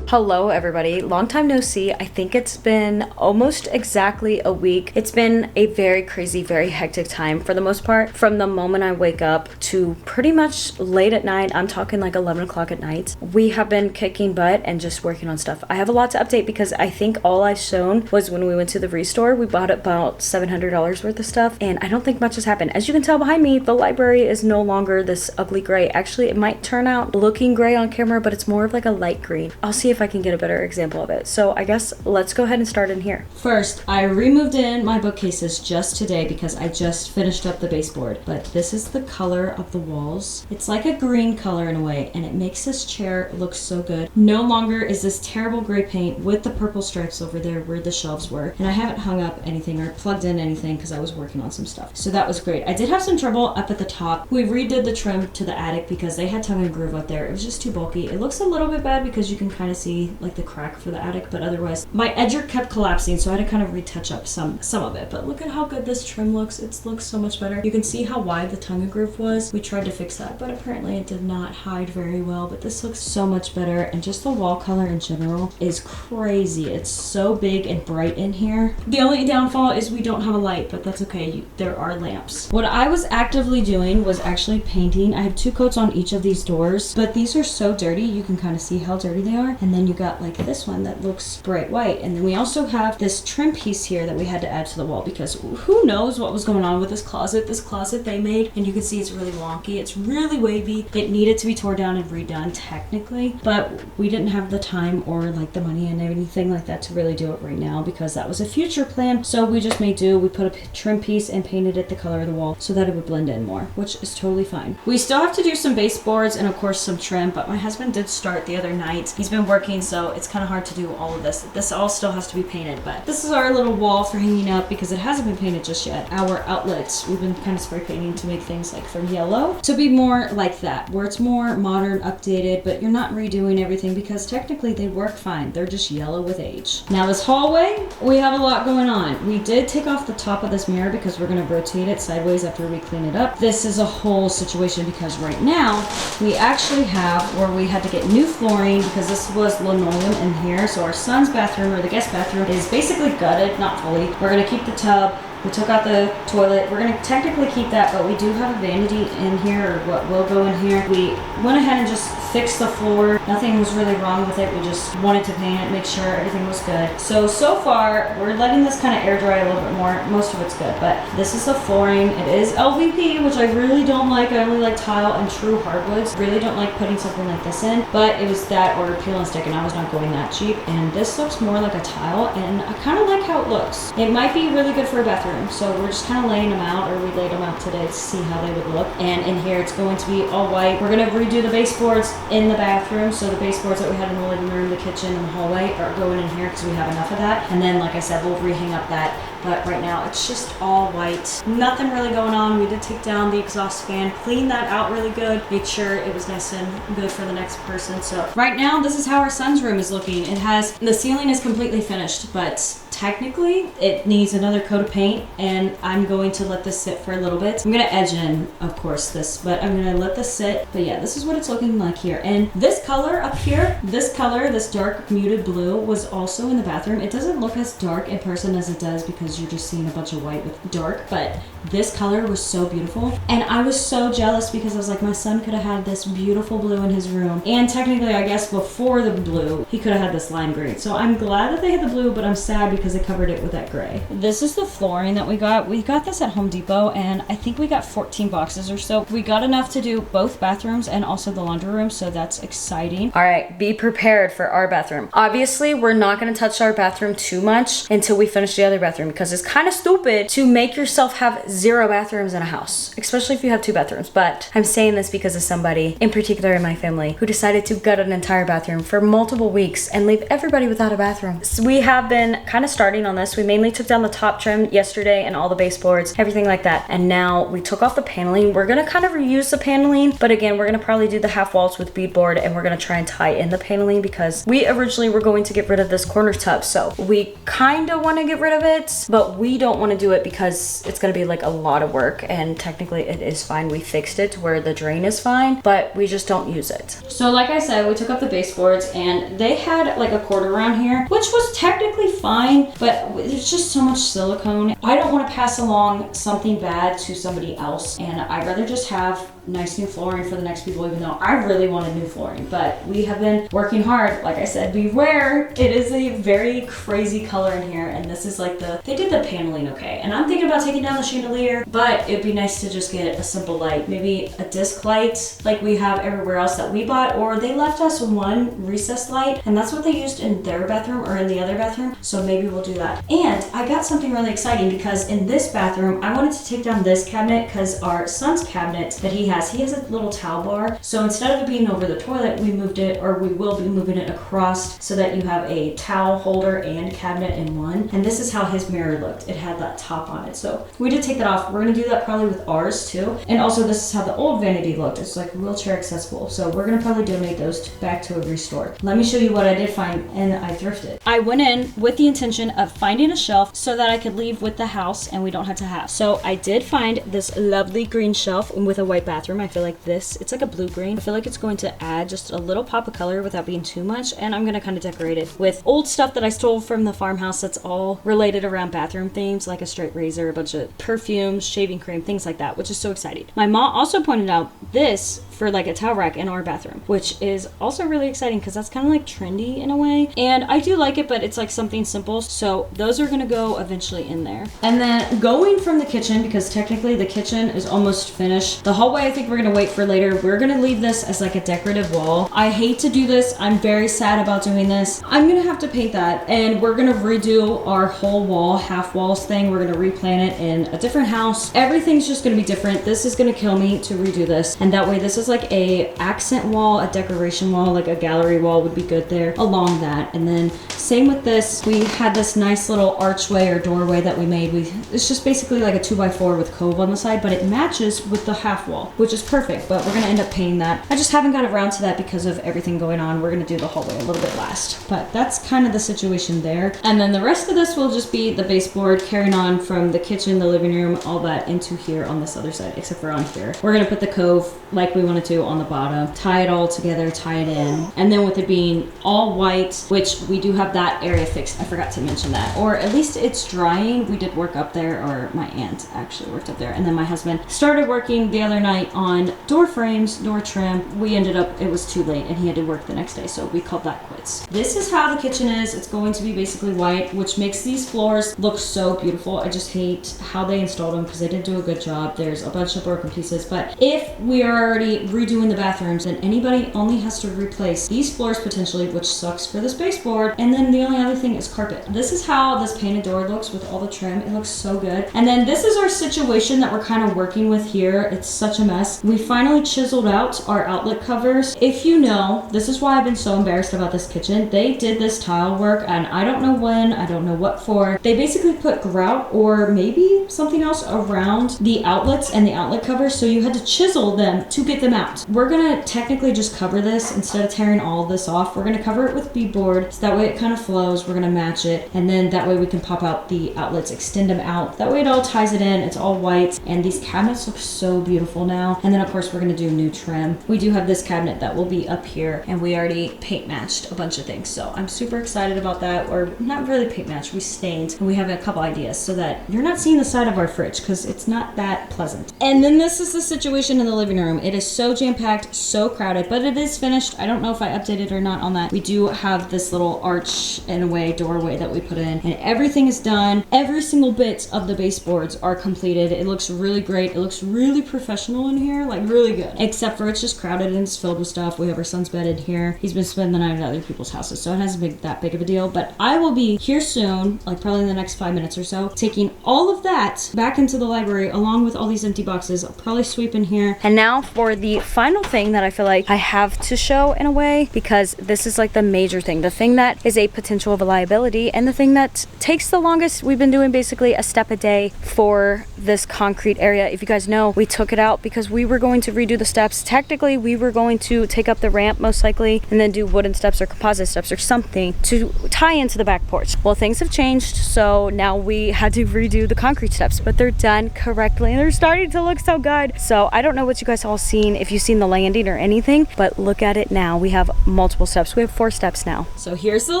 Hello everybody, long time no see. I think it's been almost exactly a week. It's been a very crazy, very hectic time for the most part. From the moment I wake up to pretty much late at night, I'm talking like 11 o'clock at night, we have been kicking butt and just working on stuff. I have a lot to update because I think all I've shown was when we went to the restore. We bought about $700 worth of stuff, and I don't think much has happened. As you can tell behind me, the library is no longer this ugly gray. Actually, it might turn out looking gray on camera, but it's more of like a light green. I'll see if I can get a better example of it. So I guess let's go ahead and start in here. First, I removed in my bookcases just today because I just finished up the baseboard. But this is the color of the walls. It's like a green color in a way, and it makes this chair look so good. No longer is this terrible gray paint with the purple stripes over there where the shelves were. And I haven't hung up anything or plugged in anything because I was working on some stuff. So that was great. I did have some trouble up at the top. We redid the trim to the attic because they had tongue and groove up there. It was just too bulky. It looks a little bit bad because you can kind of see like the crack for the attic, but otherwise my edger kept collapsing, so I had to kind of retouch up some of it. But look at how good this trim looks. It looks so much better. You can see how wide the tongue and groove was. We tried to fix that, but apparently it did not hide very well. But this looks so much better, and just the wall color in general is crazy. It's so big and bright in here. The only downfall is we don't have a light, but that's okay. There are lamps. What I was actively doing was actually painting. I have 2 coats on each of these doors, but these are so dirty. You can kind of see how dirty they are. And then you got like this one that looks bright white. And then we also have this trim piece here that we had to add to the wall because who knows what was going on with this closet. This closet they made, and you can see it's really wonky. It's really wavy. It needed to be torn down and redone technically, but we didn't have the time or like the money and anything like that to really do it right now because that was a future plan. So we just made do. We put a trim piece and painted it the color of the wall so that it would blend in more, which is totally fine. We still have to do some baseboards and of course some trim, but my husband did start the other night. He's been working, so it's kind of hard to do all of this. This all still has to be painted, but this is our little wall for hanging up because it hasn't been painted just yet. Our outlets, we've been kind of spray painting to make things like from yellow to be more like that, where it's more modern, updated, but you're not redoing everything because technically they work fine. They're just yellow with age. Now this hallway, we have a lot going on. We did take off the top of this mirror because we're going to rotate it sideways after we clean it up. This is a whole situation because right now we actually have where we had to get new flooring because this was linoleum in here. So our son's bathroom, or the guest bathroom, is basically gutted, not fully. We're going to keep the tub. We took out the toilet. We're going to technically keep that, but we do have a vanity in here, or what will go in here. We went ahead and just fixed the floor. Nothing was really wrong with it. We just wanted to paint it, make sure everything was good. So far, we're letting this kind of air dry a little bit more. Most of it's good, but this is the flooring. It is LVP, which I really don't like. I only like tile and true hardwoods. Really don't like putting something like this in, but it was that or peel and stick, and I was not going that cheap. And this looks more like a tile, and I kind of like how it looks. It might be really good for a bathroom. So we're just kind of laying them out, or we laid them out today to see how they would look. And in here it's going to be all white. We're going to redo the baseboards in the bathroom. So the baseboards that we had in the living room, the kitchen, and the hallway are going in here because we have enough of that. And then, like I said, we'll rehang up that. But right now it's just all white. Nothing really going on. We did take down the exhaust fan, clean that out really good, made sure it was nice and good for the next person. So right now this is how our son's room is looking. It has, the ceiling is completely finished, but technically it needs another coat of paint, and I'm going to let this sit for a little bit. I'm going to edge in, of course, this, but I'm going to let this sit. But yeah, this is what it's looking like here. And this color up here, this color, this dark muted blue, was also in the bathroom. It doesn't look as dark in person as it does because you're just seeing a bunch of white with dark, but this color was so beautiful. And I was so jealous because I was like, my son could have had this beautiful blue in his room. And technically, I guess before the blue, he could have had this lime green. So I'm glad that they had the blue, but I'm sad because they covered it with that gray. This is the flooring that we got. We got this at Home Depot, and I think we got 14 boxes or so. We got enough to do both bathrooms and also the laundry room, so that's exciting. All right, be prepared for our bathroom. Obviously, we're not going to touch our bathroom too much until we finish the other bathroom because it's kind of stupid to make yourself have 0 bathrooms in a house, especially if you have 2 bathrooms. But I'm saying this because of somebody in particular in my family who decided to gut an entire bathroom for multiple weeks and leave everybody without a bathroom. So we have been kind of starting on this. We mainly took down the top trim yesterday and all the baseboards, everything like that. And now we took off the paneling. We're gonna kind of reuse the paneling, but again, we're gonna probably do the half walls with beadboard, and we're gonna try and tie in the paneling because we originally were going to get rid of this corner tub. So we kind of want to get rid of it, but we don't want to do it because it's gonna be like a lot of work, and technically it is fine. We fixed it to where the drain is fine, but we just don't use it. So like I said, we took up the baseboards, and they had like a cord around here, which was technically fine, but there's just so much silicone. I don't want to pass along something bad to somebody else, and I'd rather just have nice new flooring for the next people, even though I really wanted new flooring. But we have been working hard. Like I said, beware. It is a very crazy color in here, and this is like they did the paneling okay. And I'm thinking about taking down the chandelier, but it'd be nice to just get a simple light, maybe a disc light like we have everywhere else that we bought, or they left us one recessed light, and that's what they used in their bathroom or in the other bathroom. So maybe we'll do that. And I got something really exciting because in this bathroom, I wanted to take down this cabinet because our son's cabinet that he has a little towel bar. So instead of it being over the toilet, we moved it, or we will be moving it across so that you have a towel holder and cabinet in one. And this is how his mirror looked. It had that top on it. So we did take that off. We're gonna do that probably with ours too. And also this is how the old vanity looked. It's like wheelchair accessible. So we're gonna probably donate those back to a restore. Let me show you what I did find, and I thrifted. I went in with the intention of finding a shelf so that I could leave with the house and we don't have to have. So I did find this lovely green shelf with a white bathroom. I feel like it's like a blue green. I feel like it's going to add just a little pop of color without being too much. And I'm gonna kind of decorate it with old stuff that I stole from the farmhouse that's all related around bathroom themes, like a straight razor, a bunch of perfumes, shaving cream, things like that, which is so exciting. My mom also pointed out this for like a towel rack in our bathroom, which is also really exciting because that's kind of like trendy in a way. And I do like it, but it's like something simple. So those are gonna go eventually in there. And then going from the kitchen, because technically the kitchen is almost finished. The hallway, I think we're gonna wait for later. We're gonna leave this as like a decorative wall. I hate to do this. I'm very sad about doing this. I'm gonna have to paint that, and we're gonna redo our whole wall, half walls thing. We're gonna replant it in a different house. Everything's just gonna be different. This is gonna kill me to redo this. And that way this is like a accent wall, a decoration wall, like a gallery wall would be good there along that. And then same with this, we had this nice little archway or doorway that we made. It's just basically like a 2x4 with cove on the side, but it matches with the half wall, which is perfect, but we're gonna end up painting that. I just haven't got around to that because of everything going on. We're gonna do the hallway a little bit last, but that's kind of the situation there. And then the rest of this will just be the baseboard carrying on from the kitchen, the living room, all that into here on this other side, except for on here. We're gonna put the cove like we wanted to on the bottom, tie it all together, tie it in. And then with it being all white, which we do have that area fixed, I forgot to mention that, or at least it's drying. We did work up there, or my aunt actually worked up there. And then my husband started working the other night on door frames, door trim. We ended up, it was too late and he had to work the next day. So we called that quits. This is how the kitchen is. It's going to be basically white, which makes these floors look so beautiful. I just hate how they installed them because they didn't do a good job. There's a bunch of broken pieces, but if we are already redoing the bathrooms, then anybody only has to replace these floors potentially, which sucks for this baseboard. And then the only other thing is carpet. This is how this painted door looks with all the trim. It looks so good. And then this is our situation that we're kind of working with here. It's such a mess. We finally chiseled out our outlet covers. If you know, this is why I've been so embarrassed about this kitchen. They did this tile work and I don't know when, I don't know what for. They basically put grout or maybe something else around the outlets and the outlet covers, so you had to chisel them to get them out. We're gonna technically just cover this instead of tearing all of this off. We're gonna cover it with beadboard so that way it kind of flows. We're gonna match it, and then that way we can pop out the outlets, extend them out. That way it all ties it in. It's all white, and these cabinets look so beautiful now. And then of course we're gonna do new trim. We do have this cabinet that will be up here, and we already paint matched a bunch of things, so I'm super excited about that. Or not really paint matched, we stained, and we have a couple ideas so that you're not seeing the side of our fridge because it's not that pleasant. And then this is the situation in the living room. It is so jam-packed, so crowded, but it is finished. I don't know if I updated or not on that. We do have this little arch in a way, doorway that we put in, and everything is done. Every single bit of the baseboards are completed. It looks really great. It looks really professional in here, like really good, except for it's just crowded and it's filled with stuff. We have our son's bed in here. He's been spending the night at other people's houses, so it hasn't been that big of a deal, but I will be here soon, like probably in the next 5 minutes or so, taking all of that back into the library along with all these empty boxes. I'll probably sweep in here. And now for the final thing that I feel like I have to show in a way, because this is like the major thing, the thing that is a potential of a liability, and the thing that takes the longest. We've been doing basically a step a day for this concrete area. If you guys know, we took it out because we were going to redo the steps. Technically, we were going to take up the ramp most likely and then do wooden steps or composite steps or something to tie into the back porch. Well, things have changed, so now we had to redo the concrete steps, but they're done correctly and they're starting to look so good. So I don't know what you guys all seen if you've seen the landing or anything, but look at it now. We have multiple steps. We have 4 steps now. So here's the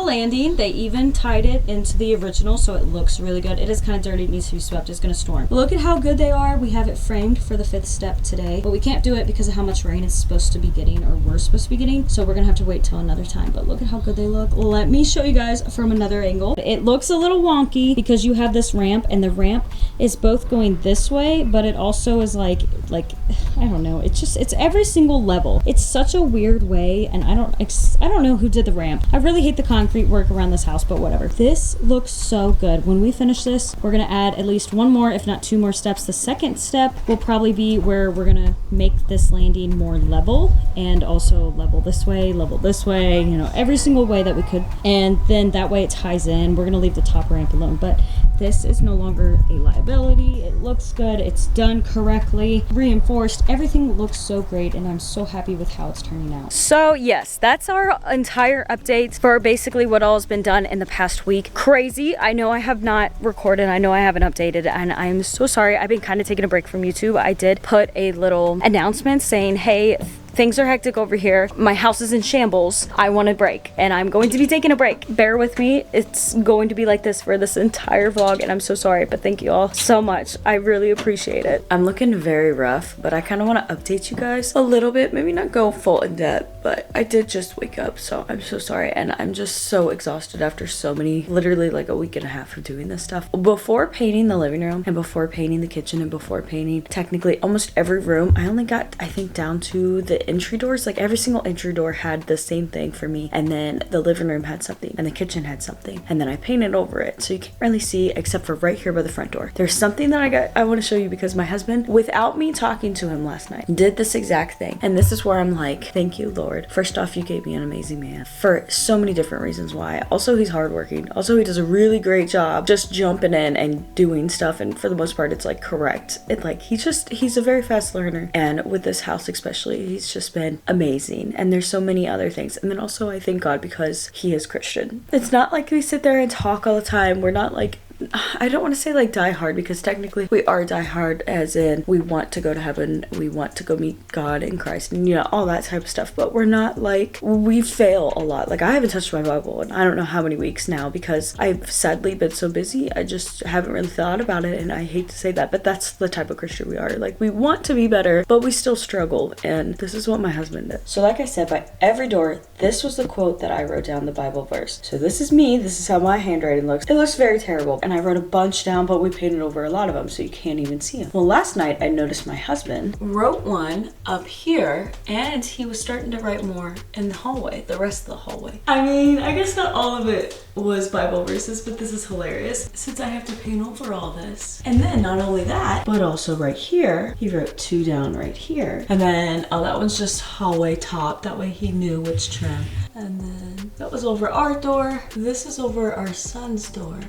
landing. They even tied it into the original, so it looks really good. It is kind of dirty, it needs to be swept. It's gonna storm. Look at how good they are. We have it framed for the 5th step today, but we can't do it because of how much rain it's supposed to be getting, or we're supposed to be getting. So we're gonna have to wait till another time. But look at how good they look. Let me show you guys from another angle. It looks a little wonky because you have this ramp, and the ramp is both going this way, but it also is like I don't know. It's every single level. It's such a weird way, and I don't know who did the ramp. I really hate the concrete work around this house, but whatever. This looks so good. When we finish this, we're gonna add at least 1 more, if not 2 more steps. The 2nd step will probably be where we're gonna make this landing more level, and also level this way, you know, every single way that we could. And then that way it ties in. We're gonna leave the top ramp alone, but this is no longer a liability. It looks good. It's done correctly, reinforced. Everything looks so great, and I'm so happy with how it's turning out. So yes, that's our entire updates for basically what all has been done in the past week. Crazy. I know I have not recorded. I know I haven't updated, and I'm so sorry. I've been kind of taking a break from YouTube. I did put a little announcement saying, hey, things are hectic over here. My house is in shambles. I want a break, and I'm going to be taking a break. Bear with me. It's going to be like this for this entire vlog, and I'm so sorry, but thank you all so much. I really appreciate it. I'm looking very rough, but I kind of want to update you guys a little bit. Maybe not go full in depth, but I did just wake up, so I'm so sorry, and I'm just so exhausted after so many, literally like a week and a half of doing this stuff. Before painting the living room, and before painting the kitchen, and before painting technically almost every room, I only got, I think, down to the entry doors. Like every single entry door had the same thing for me, and then the living room had something, and the kitchen had something, and then I painted over it, so you can't really see except for right here by the front door. There's something that I want to show you, because my husband, without me talking to him last night, did this exact thing. And this is where I'm like, thank you, Lord. First off, you gave me an amazing man for so many different reasons why. Also, he's hardworking. Also, he does a really great job just jumping in and doing stuff, and for the most part it's like correct. It like he's a very fast learner, and with this house especially, he's just been amazing. And there's so many other things. And then also I thank God because he is Christian. It's not like we sit there and talk all the time. We're not like, I don't want to say like die hard, because technically we are die hard, as in we want to go to heaven, we want to go meet God in Christ, and you know, all that type of stuff. But we're not like, we fail a lot. Like I haven't touched my Bible in I don't know how many weeks now, because I've sadly been so busy. I just haven't really thought about it, and I hate to say that, but that's the type of Christian we are. Like we want to be better, but we still struggle, and this is what my husband did. So like I said, by every door, this was the quote that I wrote down, the Bible verse. So this is me, this is how my handwriting looks. It looks very terrible, and I wrote a bunch down, but we painted over a lot of them, so you can't even see them. Well, last night I noticed my husband wrote one up here, and he was starting to write more in the hallway, the rest of the hallway. I mean, I guess not all of it was Bible verses, but this is hilarious since I have to paint over all this. And then not only that, but also right here, he wrote 2 down right here. And then, oh, that one's just hallway top. That way he knew which trim. And then that was over our door. This is over our son's door.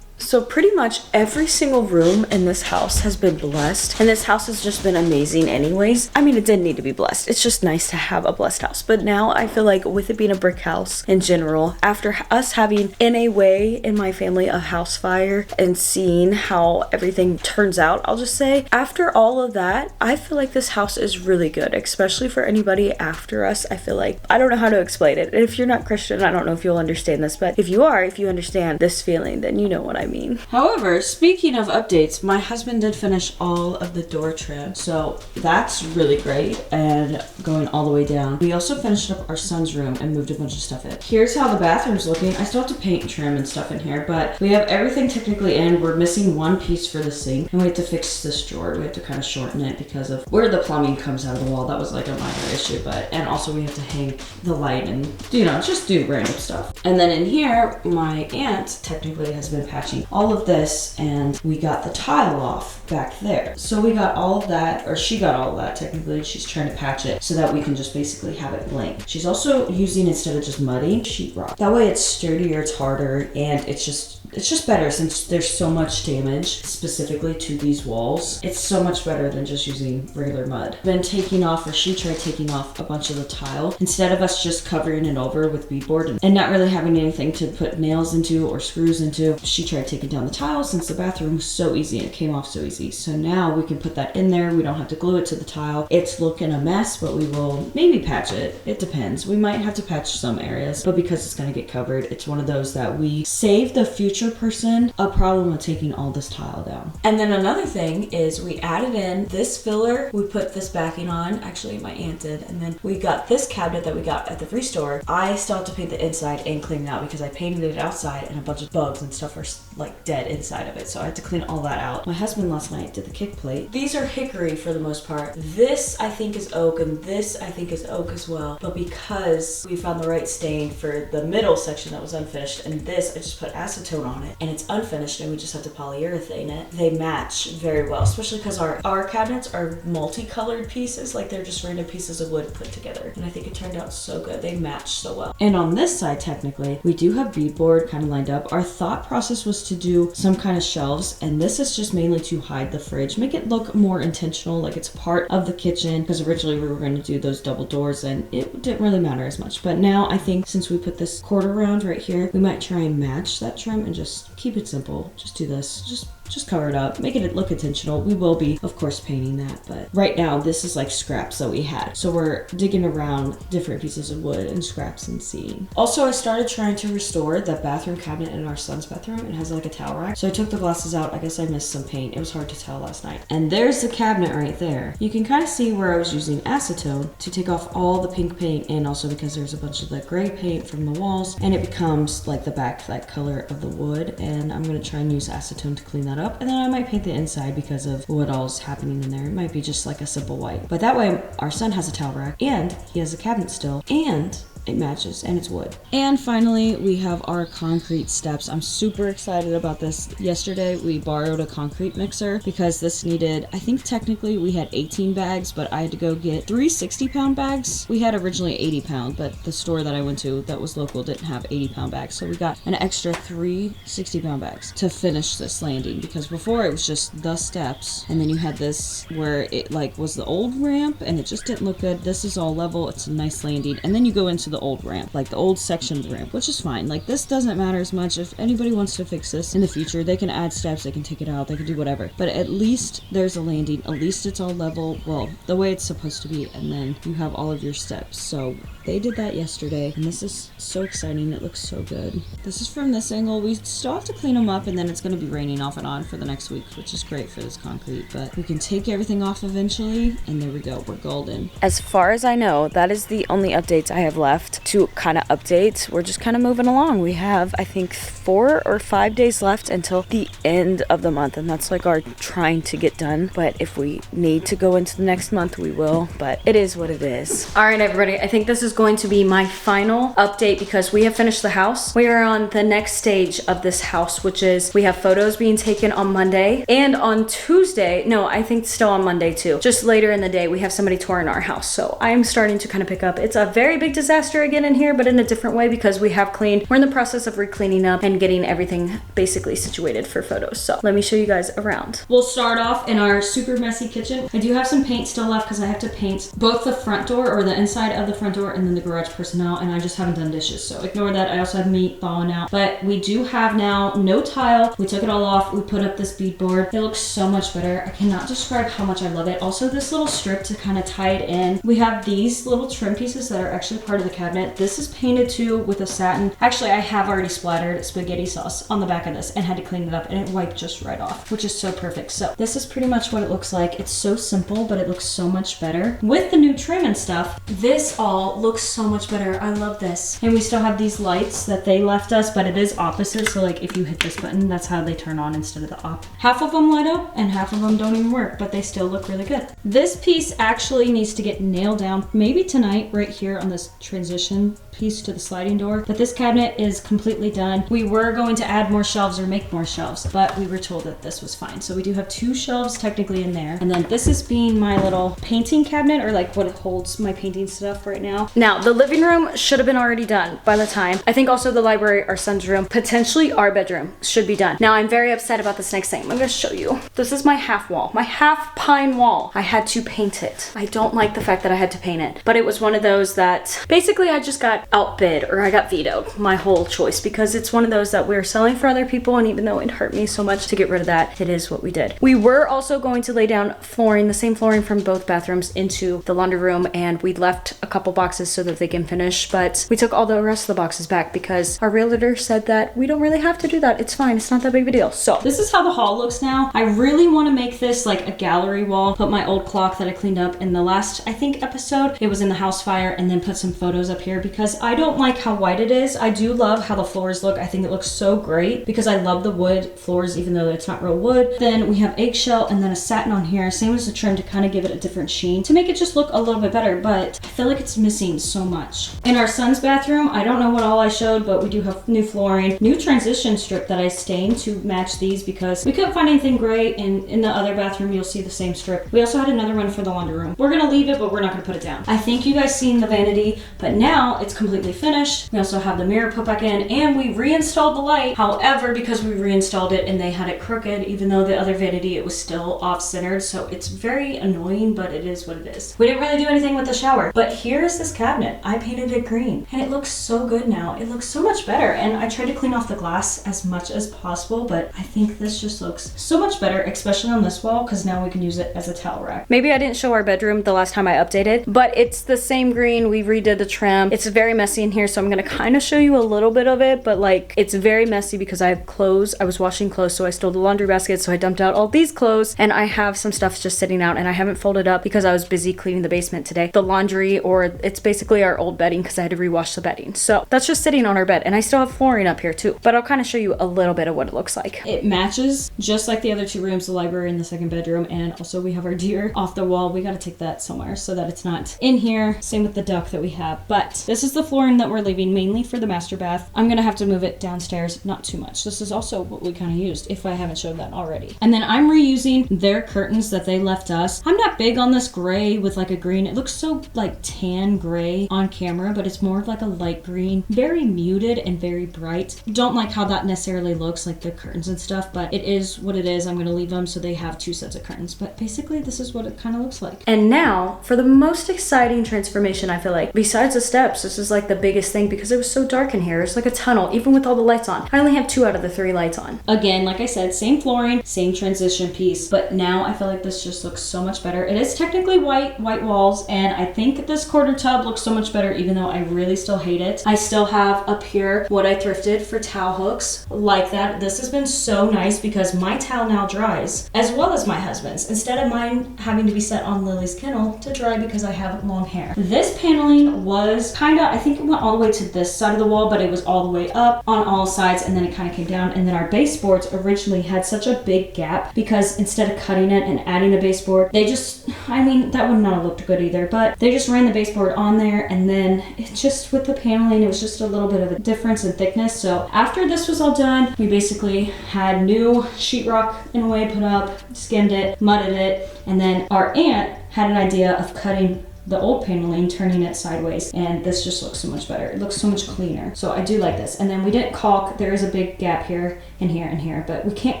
So pretty much every single room in this house has been blessed, and this house has just been amazing anyways. I mean, it didn't need to be blessed. It's just nice to have a blessed house. But now I feel like with it being a brick house in general, after us having, in a way, in my family, a house fire, and seeing how everything turns out, I'll just say, after all of that, I feel like this house is really good, especially for anybody after us. I feel like, I don't know how to explain it. If you're not Christian, I don't know if you'll understand this, but if you are, if you understand this feeling, then you know what I mean. However, speaking of updates, my husband did finish all of the door trim, so that's really great, and going all the way down. We also finished up our son's room and moved a bunch of stuff in. Here's how the bathroom's looking. I still have to paint and trim and stuff in here, but we have everything technically in. We're missing one piece for the sink, and we have to fix this drawer. We have to kind of shorten it because of where the plumbing comes out of the wall. That was like a minor issue, and also we have to hang the light and, you know, just do random stuff. And then in here, my aunt technically has been patching all of this, and we got the tile off back there. So we got all of that, or she got all of that technically. She's trying to patch it so that we can just basically have it blank. She's also using, instead of just muddy, sheetrock. That way it's sturdier, it's harder, and it's just it's just better since there's so much damage specifically to these walls. It's so much better than just using regular mud. Been taking off, or she tried taking off a bunch of the tile instead of us just covering it over with beadboard and not really having anything to put nails into or screws into. She tried taking down the tile since the bathroom was so easy and it came off so easy. So now we can put that in there. We don't have to glue it to the tile. It's looking a mess, but we will maybe patch it. It depends. We might have to patch some areas, but because it's going to get covered, it's one of those that we save the future person a problem with taking all this tile down. And then another thing is we added in this filler. We put this backing on. Actually, my aunt did. And then we got this cabinet that we got at the free store. I still have to paint the inside and clean it out because I painted it outside and a bunch of bugs and stuff are like dead inside of it. So I had to clean all that out. My husband last night did the kick plate. These are hickory for the most part. This I think is oak and this I think is oak as well. But because we found the right stain for the middle section that was unfinished, and this I just put acetone on it and it's unfinished and we just have to polyurethane it, they match very well, especially because our cabinets are multicolored pieces, like they're just random pieces of wood put together, and I think it turned out so good. They match so well. And on this side, technically we do have beadboard kind of lined up. Our thought process was to do some kind of shelves, and this is just mainly to hide the fridge, make it look more intentional, like it's part of the kitchen, because originally we were going to do those double doors and it didn't really matter as much. But now I think since we put this quarter round right here, we might try and match that trim and just keep it simple. Just do this, just cover it up, make it look intentional. We will be, of course, painting that, but right now this is like scraps that we had. So we're digging around different pieces of wood and scraps and seeing. Also, I started trying to restore the bathroom cabinet in our son's bathroom. It has like a towel rack. So I took the glasses out. I guess I missed some paint. It was hard to tell last night. And there's the cabinet right there. You can kind of see where I was using acetone to take off all the pink paint, and also because there's a bunch of the gray paint from the walls, and it becomes like the backlight color of the wood. And I'm gonna try and use acetone to clean that up, and then I might paint the inside because of what all's happening in there. It might be just like a simple white, but that way our son has a towel rack and he has a cabinet still, and it matches and it's wood. And finally, we have our concrete steps. I'm super excited about this. Yesterday, we borrowed a concrete mixer because this needed, I think technically we had 18 bags, but I had to go get 3 60-pound bags. We had originally 80-pound, but the store that I went to that was local didn't have 80-pound bags. So we got an extra 3 60-pound bags to finish this landing, because before it was just the steps, and then you had this where it like was the old ramp and it just didn't look good. This is all level. It's a nice landing. And then you go into the old ramp, like the old section of the ramp, which is fine. Like, this doesn't matter as much. If anybody wants to fix this in the future, they can add steps, they can take it out, they can do whatever, but at least there's a landing, at least it's all level, well, the way it's supposed to be, and then you have all of your steps. So they did that yesterday, and this is so exciting. It looks so good. This is from this angle. We still have to clean them up, and then it's going to be raining off and on for the next week, which is great for this concrete, but we can take everything off eventually, and there we go, we're golden. As far as I know, that is the only updates I have left to kind of update. We're just kind of moving along. We have, I think, 4 or 5 days left until the end of the month, and that's like our trying to get done. But if we need to go into the next month, we will, but it is what it is. All right, everybody, I think this is going to be my final update because we have finished the house. We are on the next stage of this house, which is we have photos being taken on Monday, and on Tuesday, no, I think still on Monday too, just later in the day, we have somebody touring our house. So I'm starting to kind of pick up. It's a very big disaster again in here, but in a different way, because we have cleaned. We're in the process of re-cleaning up and getting everything basically situated for photos. So let me show you guys around. We'll start off in our super messy kitchen. I do have some paint still left because I have to paint both the front door, or the inside of the front door, and then the garage personnel, and I just haven't done dishes, so ignore that. I also have meat thawing out, but we do have now no tile. We took it all off. We put up this beadboard. It looks so much better. I cannot describe how much I love it. Also, this little strip to kind of tie it in. We have these little trim pieces that are actually part of the cabinet. This is painted too with a satin. Actually, I have already splattered spaghetti sauce on the back of this and had to clean it up, and it wiped just right off, which is so perfect. So this is pretty much what it looks like. It's so simple, but it looks so much better with the new trim and stuff. This all looks so much better. I love this. And we still have these lights that they left us, but it is opposite. So like if you hit this button, that's how they turn on instead of the op. Half of them light up and half of them don't even work, but they still look really good. This piece actually needs to get nailed down maybe tonight right here on this transition transition piece to the sliding door. But this cabinet is completely done. We were going to add more shelves or make more shelves, but we were told that this was fine. So we do have 2 shelves technically in there. And then this is being my little painting cabinet, or like what holds my painting stuff right now. Now, the living room should have been already done by the time. I think also the library, our son's room, potentially our bedroom should be done. Now, I'm very upset about this next thing. I'm gonna show you. This is my half wall, my half pine wall. I had to paint it. I don't like the fact that I had to paint it, but it was one of those that basically I just got outbid, or I got vetoed, my whole choice, because it's one of those that we're selling for other people, and even though it hurt me so much to get rid of that, it is what we did. We were also going to lay down flooring, the same flooring from both bathrooms, into the laundry room, and we left a couple boxes so that they can finish, but we took all the rest of the boxes back because our realtor said that we don't really have to do that. It's fine. It's not that big of a deal. So this is how the hall looks now. I really want to make this like a gallery wall. Put my old clock that I cleaned up in the last, I think, episode. It was in the house fire, and then put some photos up here because I don't like how white it is. I do love how the floors look. I think it looks so great because I love the wood floors, even though it's not real wood. Then we have eggshell and then a satin on here, same as the trim, to kind of give it a different sheen to make it just look a little bit better, but I feel like it's missing so much. In our son's bathroom, I don't know what all I showed, but we do have new flooring, new transition strip that I stained to match these because we couldn't find anything gray, and in the other bathroom you'll see the same strip. We also had another one for the laundry room. We're gonna leave it, but we're not gonna put it down. I think you guys seen the vanity, but now it's completely finished. We also have the mirror put back in, and we reinstalled the light. However, because we reinstalled it and they had it crooked, even though the other vanity, it was still off-centered, so it's very annoying, but it is what it is. We didn't really do anything with the shower, but here's this cabinet. I painted it green, and it looks so good now. It looks so much better, and I tried to clean off the glass as much as possible, but I think this just looks so much better, especially on this wall, because now we can use it as a towel rack. Maybe I didn't show our bedroom the last time I updated, but it's the same green. We redid the trim. It's very messy in here, so I'm gonna kind of show you a little bit of it, but like it's very messy because I have clothes. I was washing clothes, so I stole the laundry basket, so I dumped out all these clothes, and I have some stuff just sitting out, and I haven't folded up because I was busy cleaning the basement today. The laundry, or it's basically our old bedding because I had to rewash the bedding. So that's just sitting on our bed, and I still have flooring up here too, but I'll kind of show you a little bit of what it looks like. It matches just like the other 2 rooms, the library and the second bedroom, and also we have our deer off the wall. We got to take that somewhere so that it's not in here. Same with the duck that we have, but this is the flooring that we're leaving mainly for the master bath. I'm gonna have to move it downstairs, not too much. This is also what we kind of used, if I haven't showed that already. And then I'm reusing their curtains that they left us. I'm not big on this gray with like a green. It looks so like tan gray on camera, but it's more like a light green, very muted and very bright. Don't like how that necessarily looks, like the curtains and stuff, but it is what it is. I'm gonna leave them so they have 2 sets of curtains, but basically this is what it kind of looks like. And now for the most exciting transformation, I feel like, besides the steps, this is like the biggest thing because it was so dark in here. It's like a tunnel, even with all the lights on. I only have 2 out of the 3 lights on. Again, like I said, same flooring, same transition piece, but now I feel like this just looks so much better. It is technically white walls, and I think this quarter tub looks so much better, even though I really still hate it. I still have up here what I thrifted for towel hooks like that. This has been so nice because my towel now dries, as well as my husband's, instead of mine having to be set on Lily's kennel to dry because I have long hair. This paneling was kind of, I think it went all the way to this side of the wall, but it was all the way up on all sides, and then it kind of came down. And then our baseboards originally had such a big gap because instead of cutting it and adding a baseboard, they just, I mean, that would not have looked good either, but they just ran the baseboard on there, and then it just, with the paneling, it was just a little bit of a difference in thickness. So after this was all done, we basically had new sheetrock in a way put up, skinned it, mudded it, and then our aunt had an idea of cutting the old paneling, turning it sideways, and this just looks so much better. It looks so much cleaner. So I do like this. And then we didn't caulk. There is a big gap here and here and here, but we can't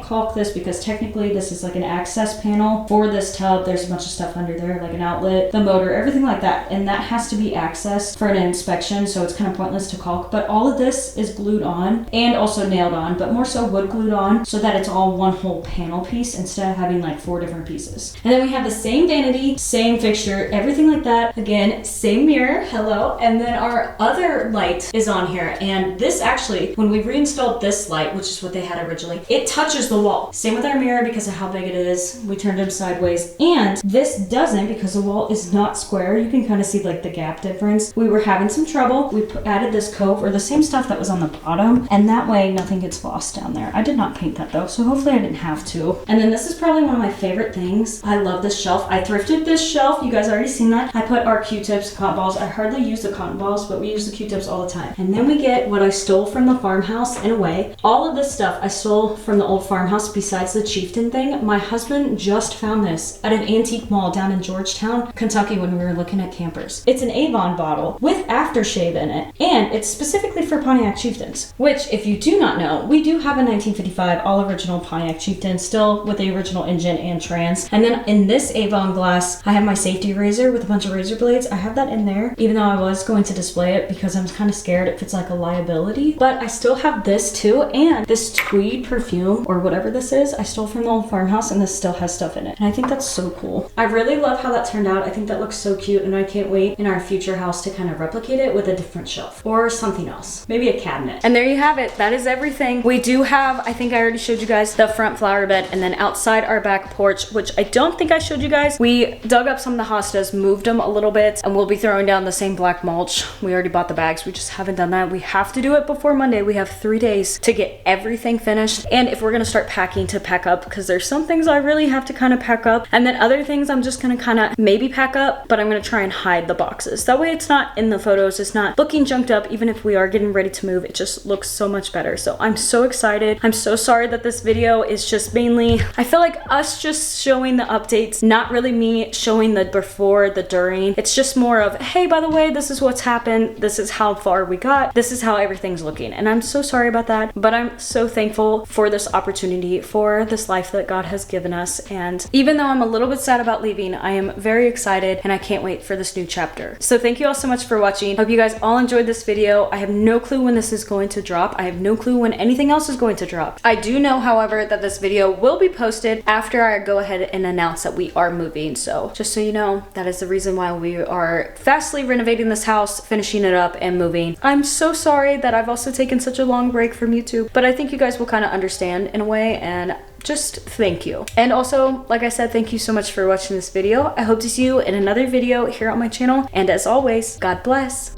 caulk this because technically this is like an access panel for this tub. There's a bunch of stuff under there, like an outlet, the motor, everything like that, and that has to be accessed for an inspection, so it's kind of pointless to caulk. But all of this is glued on and also nailed on, but more so wood glued on, so that it's all one whole panel piece instead of having like 4 different pieces. And then we have the same vanity, same fixture, everything like that. Again, same mirror, hello. And then our other light is on here, and this actually, when we reinstalled this light, which is what they had originally, it touches the wall. Same with our mirror because of how big it is. We turned them sideways, and this doesn't because the wall is not square. You can kind of see like the gap difference. We were having some trouble. We added this cove, or the same stuff that was on the bottom, and that way nothing gets lost down there. I did not paint that though, so hopefully I didn't have to. And then this is probably one of my favorite things. I love this shelf. I thrifted this shelf. You guys already seen that. I put our Q-tips, cotton balls. I hardly use the cotton balls, but we use the Q-tips all the time. And then we get what I stole from the farmhouse in a way. All of this stuff I stole from the old farmhouse besides the chieftain thing. My husband just found this at an antique mall down in Georgetown, Kentucky when we were looking at campers. It's an Avon bottle with aftershave in it, and it's specifically for Pontiac Chieftains, which if you do not know, we do have a 1955 all original Pontiac Chieftain, still with the original engine and trans. And then in this Avon glass, I have my safety razor with a bunch of razor blades. I have that in there, even though I was going to display it because I'm kind of scared if it's like a liability. But I still have this too, and this tweed perfume or whatever this is, I stole from the old farmhouse, and this still has stuff in it. And I think that's so cool. I really love how that turned out. I think that looks so cute, and I can't wait in our future house to kind of replicate it with a different shelf or something else. Maybe a cabinet. And there you have it. That is everything. We do have, I think I already showed you guys the front flower bed, and then outside our back porch, which I don't think I showed you guys, we dug up some of the hostas, moved them a little bit, and we'll be throwing down the same black mulch. We already bought the bags. We just haven't done that. We have to do it before Monday. We have 3 days to get everything finished. And if we're gonna start packing, to pack up, because there's some things I really have to kind of pack up, and then other things I'm just gonna kind of maybe pack up, but I'm gonna try and hide the boxes. That way it's not in the photos, it's not looking junked up. Even if we are getting ready to move, it just looks so much better. So I'm so excited. I'm so sorry that this video is just mainly, I feel like us just showing the updates, not really me showing the before, the during. It's just more of, hey, by the way, this is what's happened, this is how far we got, this is how everything's looking. And I'm so sorry about that, but I'm so thankful for this opportunity, for this life that God has given us. And even though I'm a little bit sad about leaving, I am very excited, and I can't wait for this new chapter. So thank you all so much for watching. Hope you guys all enjoyed this video. I have no clue when this is going to drop. I have no clue when anything else is going to drop. I do know, however, that this video will be posted after I go ahead and announce that we are moving. So just so you know, that is the reason why we are fastly renovating this house, finishing it up, and moving. I'm so sorry that I've also taken such a long break from YouTube, but I think you guys will kind of understand in a way, and just thank you. And also, like I said, thank you so much for watching this video. I hope to see you in another video here on my channel, and as always, God bless.